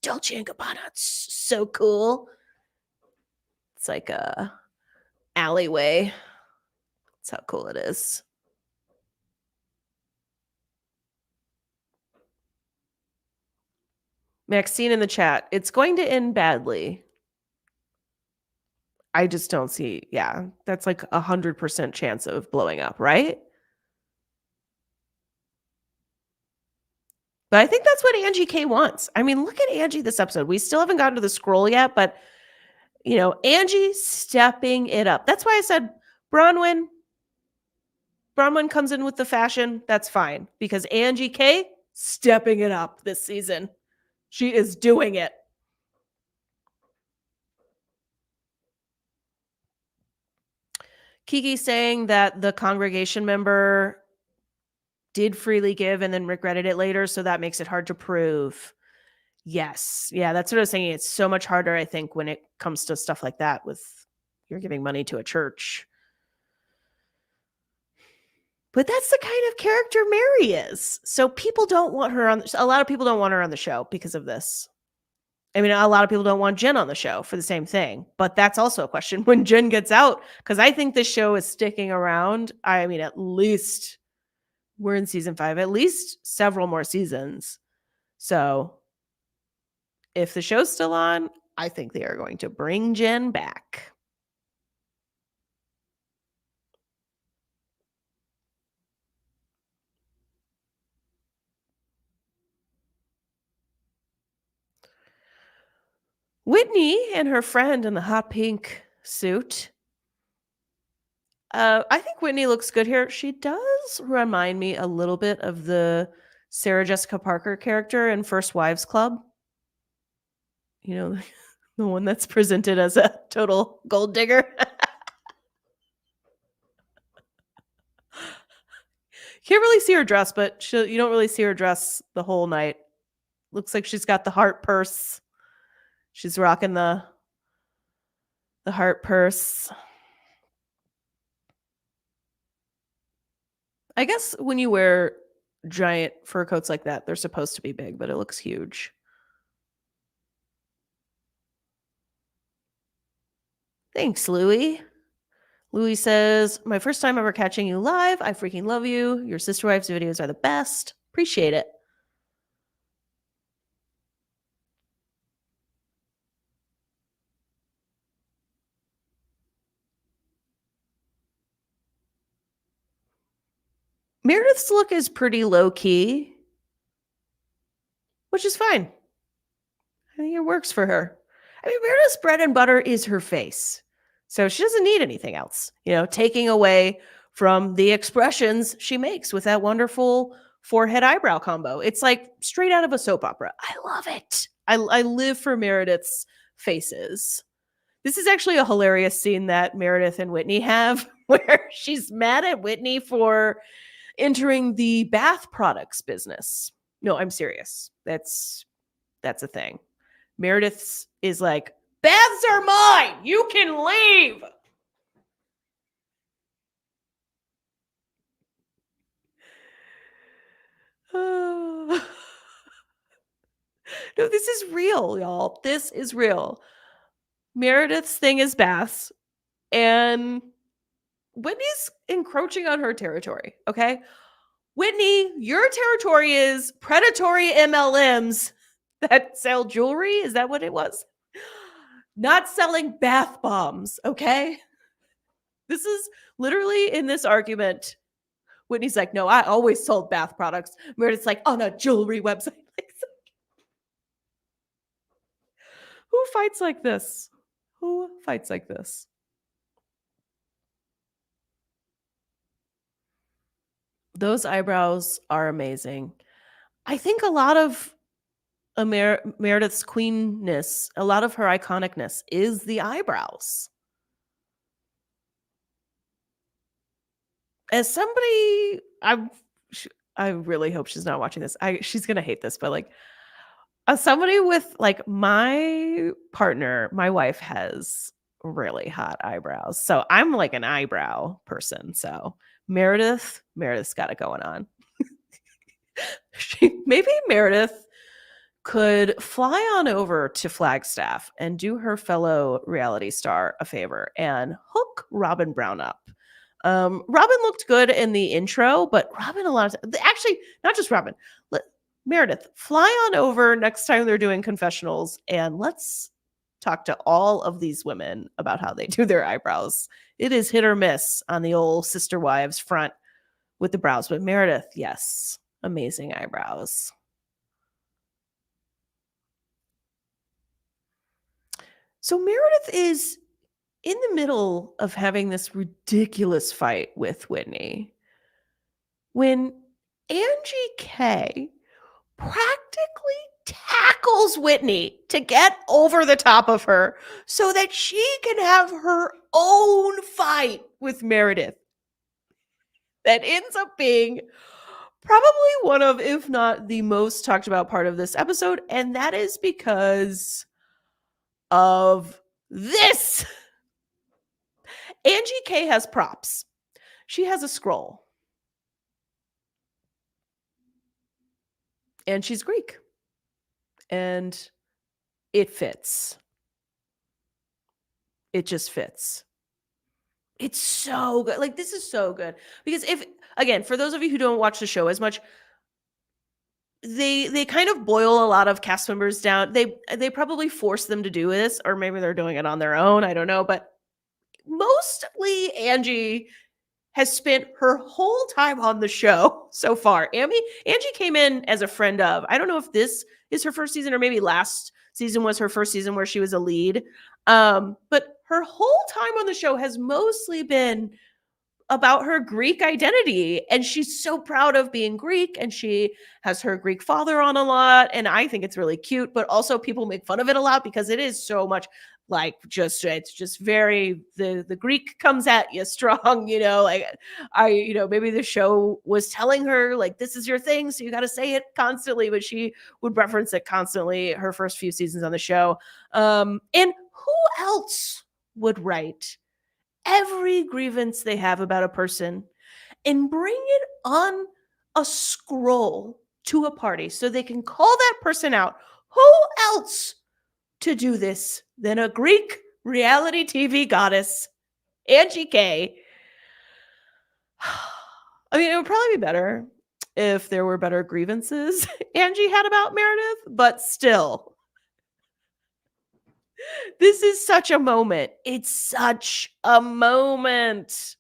Dolce and Gabbana. It's so cool. It's like a alleyway. That's how cool it is. Maxine in the chat. It's going to end badly. I just don't see. Yeah, that's like 100% chance of blowing up, right? But I think that's what Angie K wants. I mean, look at Angie this episode. We still haven't gotten to the scroll yet, but Angie stepping it up. That's why I said Bronwyn comes in with the fashion. That's fine because Angie K stepping it up this season. She is doing it. Kiki saying that the congregation member did freely give and then regretted it later, so that makes it hard to prove. Yes. Yeah, that's what I was saying. It's so much harder, I think, when it comes to stuff like that with you're giving money to a church. But that's the kind of character Mary is. So people don't want her on. A lot of people don't want her on the show because of this. I mean, a lot of people don't want Jen on the show for the same thing. But that's also a question when Jen gets out, because I think this show is sticking around. I mean, at least we're in season 5, at least several more seasons. So if the show's still on, I think they are going to bring Jen back. Whitney and her friend in the hot pink suit. I think Whitney looks good here. She does remind me a little bit of the Sarah Jessica Parker character in First Wives Club. The one that's presented as a total gold digger. Can't really see her dress, but you don't really see her dress the whole night. Looks like she's got the heart purse. She's rocking the heart purse. I guess when you wear giant fur coats like that, they're supposed to be big, but it looks huge. Thanks, Louie. Louie says, my first time ever catching you live. I freaking love you. Your Sister Wives videos are the best. Appreciate it. Meredith's look is pretty low key, which is fine. I think it works for her. I mean, Meredith's bread and butter is her face. So she doesn't need anything else, taking away from the expressions she makes with that wonderful forehead eyebrow combo. It's like straight out of a soap opera. I love it. I live for Meredith's faces. This is actually a hilarious scene that Meredith and Whitney have where she's mad at Whitney for entering the bath products business. No, I'm serious. That's a thing. Meredith is like, baths are mine. You can leave. No, this is real, y'all. This is real. Meredith's thing is baths, and Whitney's encroaching on her territory, okay? Whitney, your territory is predatory MLMs that sell jewelry. Is that what it was? Not selling bath bombs, okay? This is literally in this argument. Whitney's like, no, I always sold bath products. Meredith's like, on a jewelry website. Who fights like this? Who fights like this? Those eyebrows are amazing. I think a lot of Meredith's queenness, a lot of her iconicness is the eyebrows. As somebody, I really hope she's not watching this. She's going to hate this, but somebody with like my partner, my wife has really hot eyebrows. So I'm like an eyebrow person. So Meredith's got it going on. Maybe Meredith could fly on over to Flagstaff and do her fellow reality star a favor and hook Robin Brown up. Robin looked good in the intro, but Robin a lot of actually not just Robin. Meredith, fly on over next time they're doing confessionals and let's talk to all of these women about how they do their eyebrows. It is hit or miss on the old sister wives front with the brows, but Meredith, yes, amazing eyebrows. So Meredith is in the middle of having this ridiculous fight with Whitney when Angie K practically tackles Whitney to get over the top of her so that she can have her own fight with Meredith. That ends up being probably one of, if not the most talked about part of this episode, and that is because of this. Angie K has props. She has a scroll. And she's Greek. And it fits. It just fits. It's so good. Like, this is so good. Because if, again, for those of you who don't watch the show as much, they kind of boil a lot of cast members down. They probably force them to do this, or maybe they're doing it on their own. I don't know. But mostly Angie has spent her whole time on the show so far. Angie came in as a friend of. I don't know if this is her first season or maybe last season was her first season where she was a lead. But her whole time on the show has mostly been about her Greek identity. And she's so proud of being Greek. And she has her Greek father on a lot. And I think it's really cute. But also people make fun of it a lot because it is so much like it's just very the Greek comes at you strong, like maybe the show was telling her like this is your thing, so you got to say it constantly, but she would reference it constantly her first few seasons on the show. And who else would write every grievance they have about a person and bring it on a scroll to a party so they can call that person out? Who else to do this than a Greek reality TV goddess, Angie K? I mean, it would probably be better if there were better grievances Angie had about Meredith, but still, this is such a moment. It's such a moment.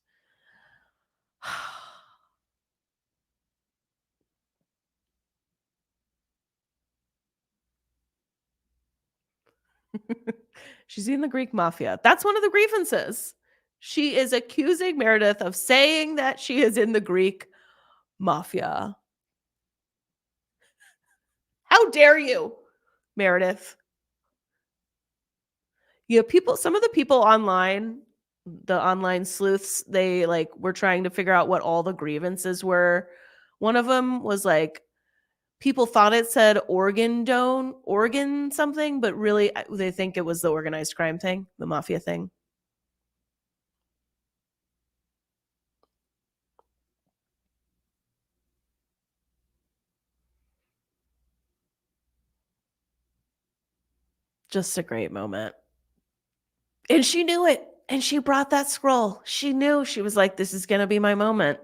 She's in the Greek mafia. That's one of the grievances. She is accusing Meredith of saying that she is in the Greek mafia. How dare you, Meredith? Some of the people online, the online sleuths, they were trying to figure out what all the grievances were. One of them was people thought it said organ something, but really they think it was the organized crime thing, the mafia thing. Just a great moment. And she knew it. And she brought that scroll. She knew. She was like, this is going to be my moment.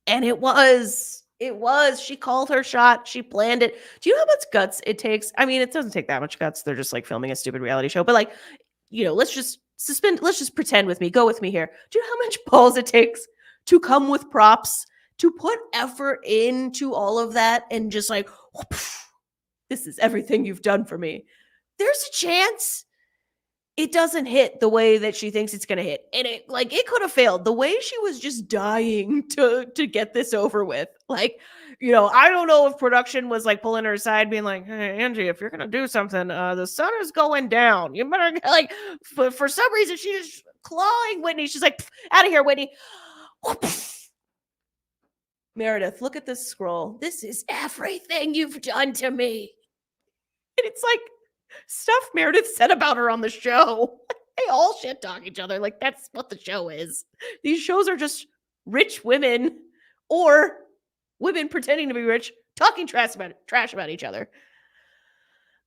And it was. It was. She called her shot. She planned it. Do you know how much guts it takes? I mean, it doesn't take that much guts. They're just filming a stupid reality show. But let's just pretend with me. Go with me here. Do you know how much balls it takes to come with props, to put effort into all of that and just this is everything you've done for me? There's a chance it doesn't hit the way that she thinks it's going to hit. And it could have failed. The way she was just dying to get this over with. I don't know if production was pulling her aside being like, hey, Angie, if you're going to do something, the sun is going down. You better for some reason, she's just clawing Whitney. She's like, out of here, Whitney. Meredith, look at this scroll. This is everything you've done to me. it's like stuff Meredith said about her on the show. They all shit talk each other. Like, that's what the show is. These shows are just rich women or women pretending to be rich, talking trash about each other.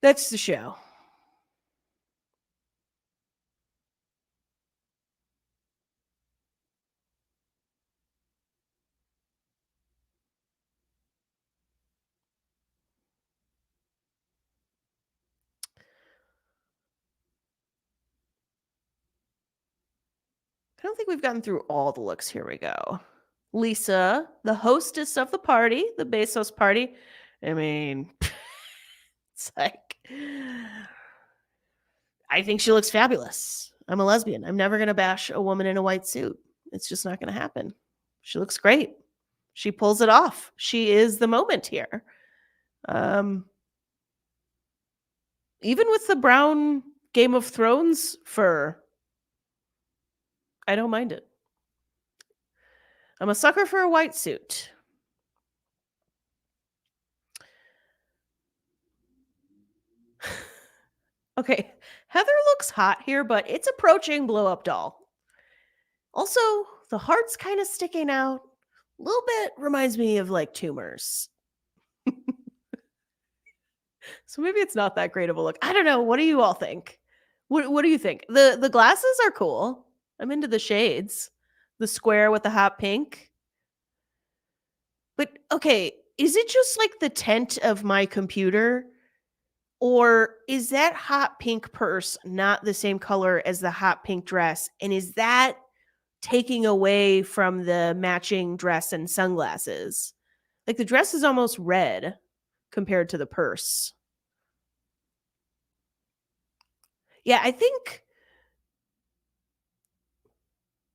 That's the show. I don't think we've gotten through all the looks. Here we go. Lisa, the hostess of the party, the Bezos party. I mean, it's like, I think she looks fabulous. I'm a lesbian. I'm never going to bash a woman in a white suit. It's just not going to happen. She looks great. She pulls it off. She is the moment here. Even with the brown Game of Thrones fur, I don't mind it. I'm a sucker for a white suit. Okay, Heather looks hot here, but it's approaching blow up doll. Also, the heart's kind of sticking out. A little bit reminds me of like tumors. So maybe it's not that great of a look. I don't know. What do you all think? What do you think? The glasses are cool. I'm into the shades. The square with the hot pink. But okay, is it just like the tint of my computer? Or is that hot pink purse not the same color as the hot pink dress? And is that taking away from the matching dress and sunglasses? Like the dress is almost red compared to the purse. Yeah, I think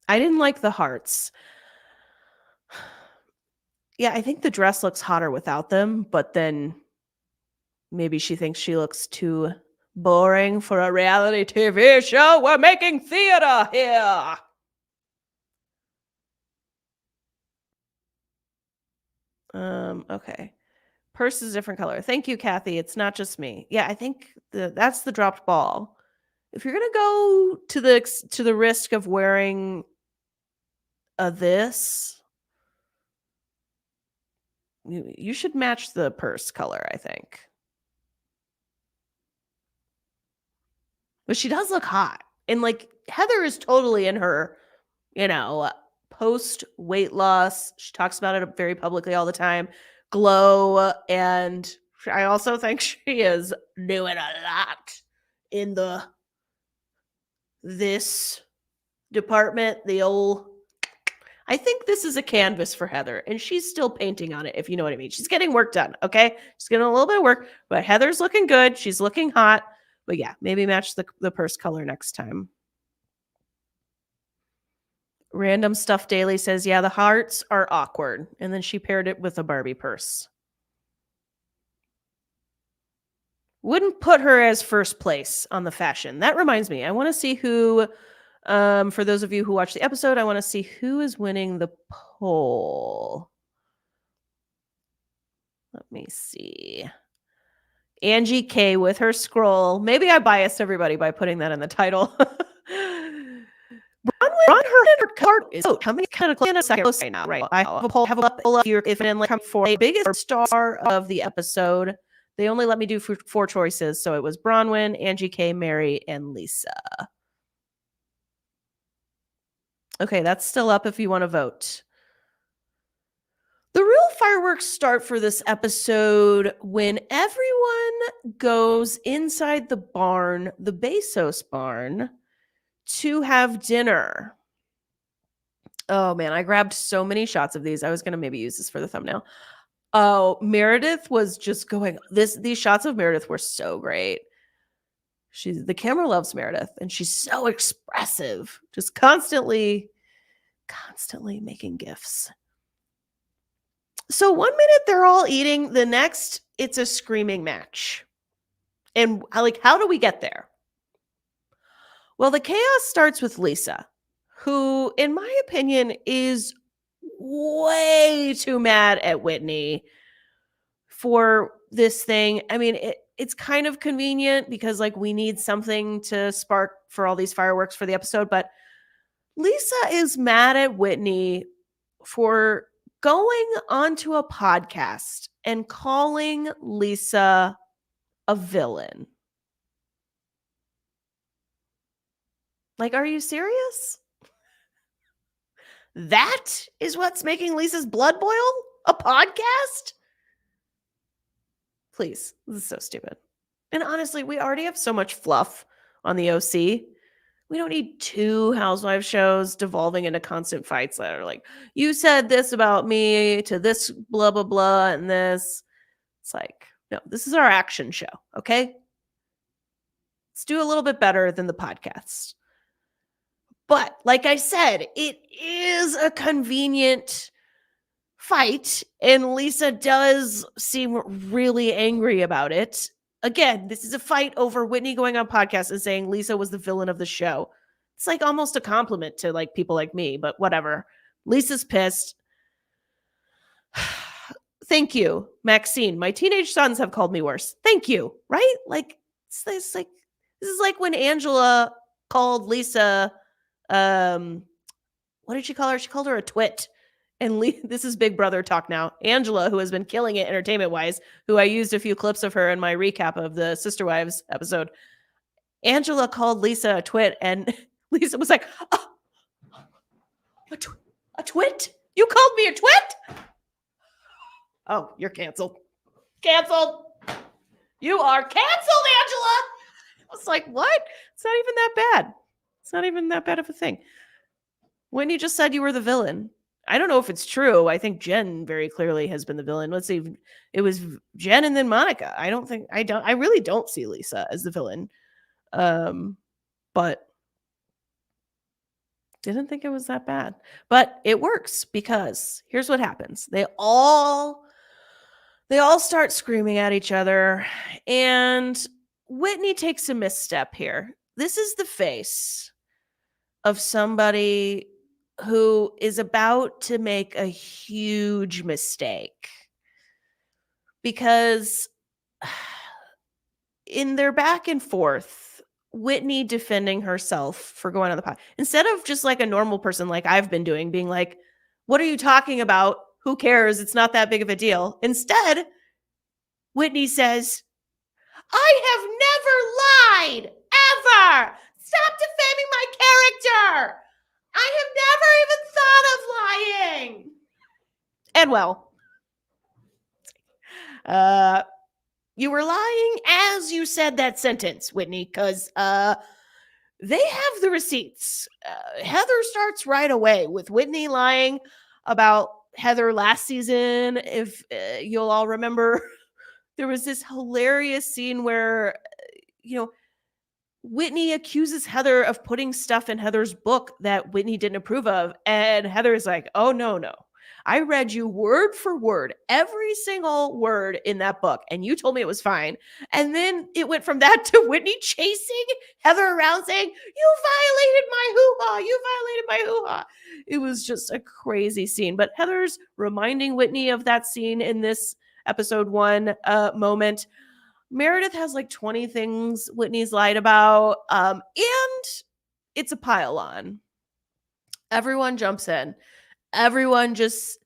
I didn't like the hearts. Yeah, I think the dress looks hotter without them, but then maybe she thinks she looks too boring for a reality TV show. We're making theater here. Okay. Purse is a different color. Thank you, Kathy. It's not just me. Yeah, I think that's the dropped ball. If you're gonna go to the risk of wearing this, you should match the purse color, I think. But she does look hot. And like Heather is totally in her, post weight loss. She talks about it very publicly all the time. Glow. And I also think she is doing a lot in this department. I think this is a canvas for Heather, and she's still painting on it, if you know what I mean. She's getting work done, okay? She's getting a little bit of work, but Heather's looking good. She's looking hot. But yeah, maybe match the purse color next time. Random Stuff Daily says, yeah, the hearts are awkward. And then she paired it with a Barbie purse. Wouldn't put her as first place on the fashion. That reminds me, I want to see who, for those of you who watch the episode, I want to see who is winning the poll. Let me see. Angie K with her scroll. Maybe I biased everybody by putting that in the title. Her card is how many kind of right now, right? I have a poll up here if and like for the biggest star of the episode. They only let me do four choices, so it was Bronwyn, Angie K, Mary, and Lisa. Okay, that's still up if you want to vote. The real fireworks start for this episode when everyone goes inside the barn, the Bezos barn, to have dinner. Oh man, I grabbed so many shots of these. I was going to maybe use this for the thumbnail. Oh, Meredith was just going, these shots of Meredith were so great. The camera loves Meredith, and she's so expressive, just constantly making gifs. So 1 minute they're all eating, the next it's a screaming match. And how do we get there? Well, the chaos starts with Lisa, who, in my opinion, is way too mad at Whitney for this thing. I mean, it's kind of convenient because like we need something to spark for all these fireworks for the episode. But Lisa is mad at Whitney for going onto a podcast and calling Lisa a villain. Like, are you serious? That is what's making Lisa's blood boil? A podcast? Please, this is so stupid. And honestly, we already have so much fluff on the OC. We don't need 2 Housewives shows devolving into constant fights that are like, you said this about me to this blah, blah, blah, and this. It's like, no, this is our action show, okay? Let's do a little bit better than the podcast. But like I said, it is a convenient fight, and Lisa does seem really angry about it. Again, this is a fight over Whitney going on podcast and saying Lisa was the villain of the show. It's like almost a compliment to like people like me, but whatever. Lisa's pissed. Thank you, Maxine. My teenage sons have called me worse. Thank you. Right? Like this is like when Angela called Lisa. What did she call her? She called her a twit. And this is Big Brother talk now. Angela, who has been killing it entertainment-wise, who I used a few clips of her in my recap of the Sister Wives episode. Angela called Lisa a twit, and Lisa was like, oh, a twit? You called me a twit? Oh, you're canceled. Canceled. You are canceled, Angela. I was like, what? It's not even that bad. It's not even that bad of a thing. Whitney just said you were the villain. I don't know if it's true. I think Jen very clearly has been the villain. Let's see. It was Jen and then Monica. I really don't see Lisa as the villain. But didn't think it was that bad. But it works because here's what happens. They all start screaming at each other, and Whitney takes a misstep here. This is the face of somebody who is about to make a huge mistake, because in their back and forth, Whitney defending herself for going on the pod, instead of just like a normal person like I've been doing, being like, what are you talking about? Who cares? It's not that big of a deal. Instead, Whitney says, I have never lied, ever. Stop defaming my character. I have never even thought of lying. And well, you were lying as you said that sentence, Whitney, because they have the receipts. Heather starts right away with Whitney lying about Heather last season. If you'll all remember, there was this hilarious scene where, Whitney accuses Heather of putting stuff in Heather's book that Whitney didn't approve of. And Heather is like, oh, no. I read you word for word, every single word in that book, and you told me it was fine. And then it went from that to Whitney chasing Heather around saying, you violated my hoo-ha, you violated my hoo-ha. It was just a crazy scene. But Heather's reminding Whitney of that scene in this episode 1 moment. Meredith has like 20 things Whitney's lied about, and it's a pile on. Everyone jumps in. Everyone just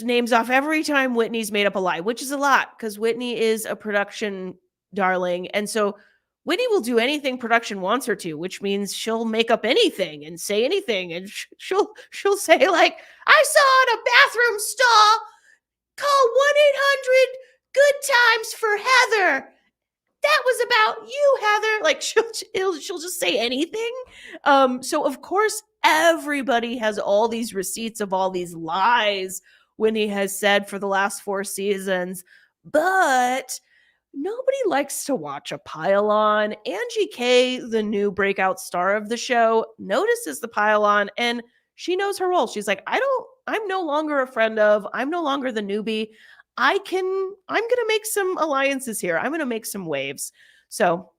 names off every time Whitney's made up a lie, which is a lot because Whitney is a production darling. And so Whitney will do anything production wants her to, which means she'll make up anything and say anything. And she'll say like, I saw in a bathroom stall, call 1-800 good times for Heather. That was about you, Heather. Like she'll just say anything. So of course, everybody has all these receipts of all these lies Whitney has said for the last 4 seasons, but nobody likes to watch a pile on. Angie K, the new breakout star of the show, notices the pile on, and she knows her role. She's like, I'm no longer a friend of, I'm no longer the newbie. I'm going to make some alliances here. I'm going to make some waves. So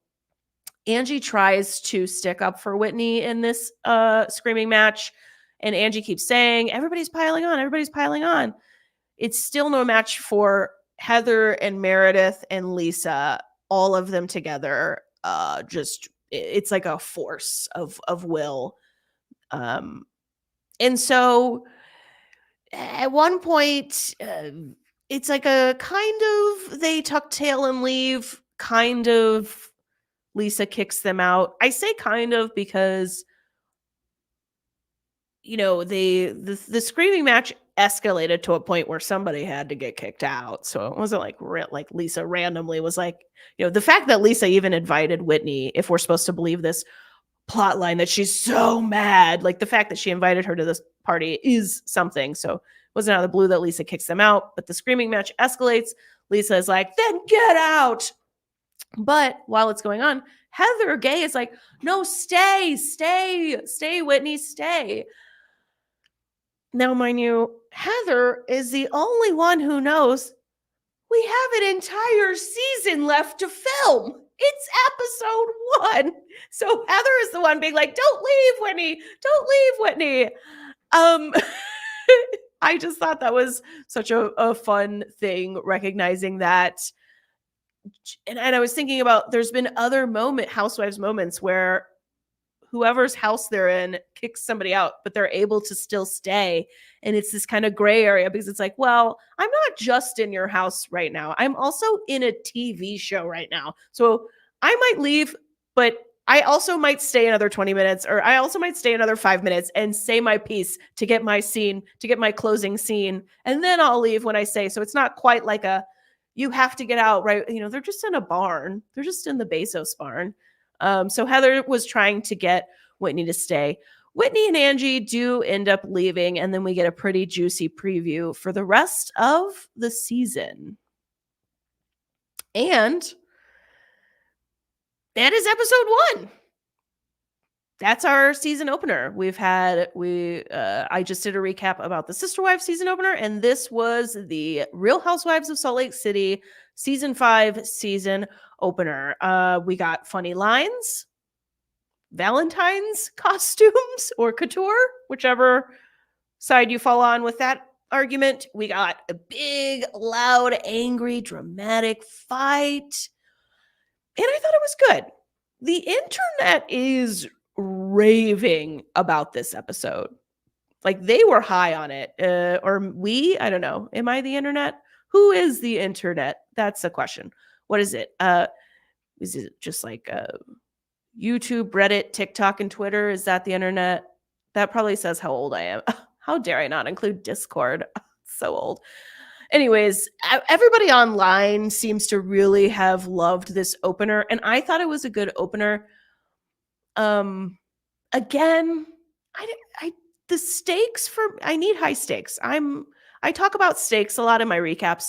Angie tries to stick up for Whitney in this screaming match. And Angie keeps saying, everybody's piling on. Everybody's piling on. It's still no match for Heather and Meredith and Lisa, all of them together, it's like a force of will. And so at one point, it's like a kind of they tuck tail and leave, kind of Lisa kicks them out. I say kind of because the screaming match escalated to a point where somebody had to get kicked out. So it wasn't like Lisa randomly was like, the fact that Lisa even invited Whitney, if we're supposed to believe this plot line that she's so mad, like the fact that she invited her to this party is something. So it wasn't out of the blue that Lisa kicks them out, but the screaming match escalates. Lisa is like, then get out. But while it's going on, Heather Gay is like, no, stay, Whitney, stay. Now, mind you, Heather is the only one who knows we have an entire season left to film. It's episode 1. So Heather is the one being like, don't leave, Whitney. Don't leave, Whitney. I just thought that was such a fun thing, recognizing that. And I was thinking about, there's been other Housewives moments where whoever's house they're in kicks somebody out, but they're able to still stay. And it's this kind of gray area because it's like, well, I'm not just in your house right now. I'm also in a TV show right now. So I might leave, but I also might stay another 20 minutes, or I also might stay another 5 minutes and say my piece to get my scene, to get my closing scene. And then I'll leave when I say. So it's not quite like you have to get out, right? They're just in a barn. They're just in the Bezos barn. So Heather was trying to get Whitney to stay. Whitney and Angie do end up leaving, and then we get a pretty juicy preview for the rest of the season. And that is episode 1. That's our season opener. I just did a recap about the Sister Wives season opener, and this was the Real Housewives of Salt Lake City season 5 season opener. We got funny lines, Valentine's costumes or couture, whichever side you fall on with that argument. We got a big, loud, angry, dramatic fight. And I thought it was good. The internet is raving about this episode. Like, they were high on it. I don't know. Am I the internet? Who is the internet? That's the question. What is it? Is it just like YouTube, Reddit, TikTok, and Twitter? Is that the internet? That probably says how old I am. How dare I not include Discord? So old. Anyways, everybody online seems to really have loved this opener, and I thought it was a good opener. Again, the stakes I need high stakes. I talk about stakes a lot in my recaps.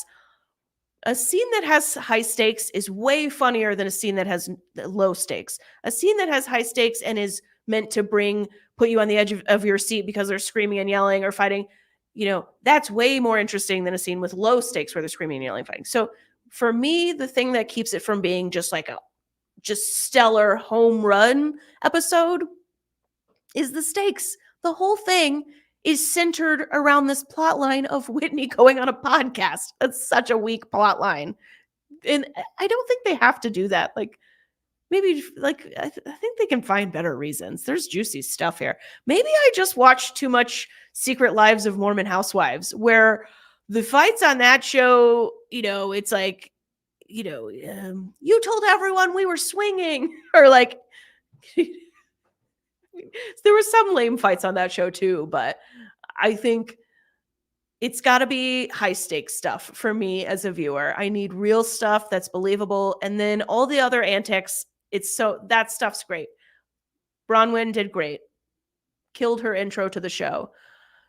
A scene that has high stakes is way funnier than a scene that has low stakes. A scene that has high stakes and is meant to put you on the edge of your seat because they're screaming and yelling or fighting, that's way more interesting than a scene with low stakes where they're screaming and yelling and fighting. So for me, the thing that keeps it from being just like a stellar home run episode is the stakes. The whole thing is centered around this plot line of Whitney going on a podcast. That's such a weak plot line. And I don't think they have to do that. Like, maybe, I think they can find better reasons. There's juicy stuff here. Maybe I just watched too much Secret Lives of Mormon Housewives, where the fights on that show, it's like, you told everyone we were swinging, or like, there were some lame fights on that show too, but I think it's got to be high stakes stuff for me as a viewer. I need real stuff that's believable. And then all the other antics, that stuff's great. Bronwyn did great. Killed her intro to the show.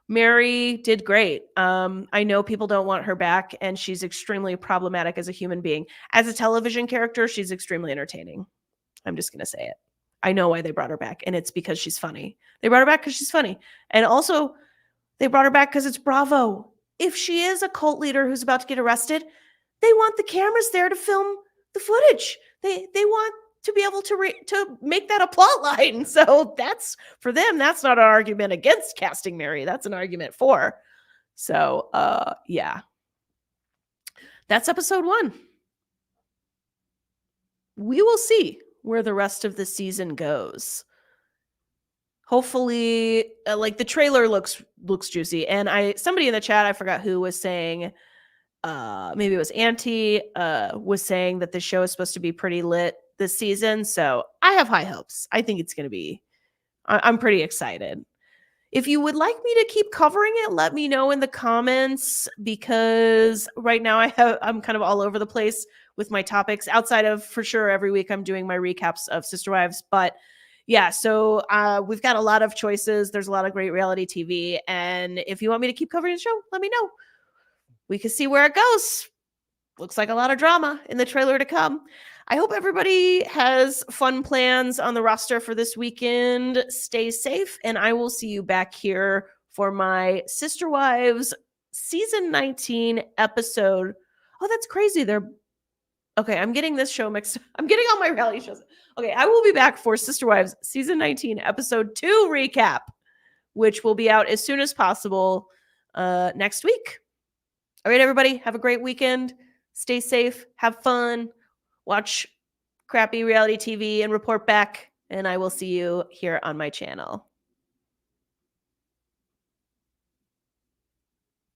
Mary did great. I know people don't want her back, and she's extremely problematic as a human being. As a television character, she's extremely entertaining. I'm just going to say it. I know why they brought her back, and it's because she's funny. They brought her back because she's funny. And also, they brought her back because it's Bravo. If she is a cult leader who's about to get arrested, they want the cameras there to film the footage. They want to be able to make that a plot line. So that's, for them, that's not an argument against casting Mary. That's an argument for. So, yeah. That's episode 1. We will see where the rest of the season goes. Hopefully, like the trailer looks juicy. And somebody in the chat, I forgot who, was saying, maybe it was Auntie, was saying that the show is supposed to be pretty lit this season. So I have high hopes. I think it's going to be, I'm pretty excited. If you would like me to keep covering it, let me know in the comments, because right now I'm kind of all over the place with my topics, outside of, for sure, every week I'm doing my recaps of Sister Wives. But yeah, so we've got a lot of choices. There's a lot of great reality TV. And if you want me to keep covering the show, let me know. We can see where it goes. Looks like a lot of drama in the trailer to come. I hope everybody has fun plans on the roster for this weekend. Stay safe, and I will see you back here for my Sister Wives season 19 episode. Oh, that's crazy. Okay, I'm getting this show mixed. I'm getting all my reality shows. Okay, I will be back for Sister Wives season 19 episode 2 recap, which will be out as soon as possible next week. All right, everybody, have a great weekend. Stay safe, have fun, watch crappy reality TV, and report back. And I will see you here on my channel.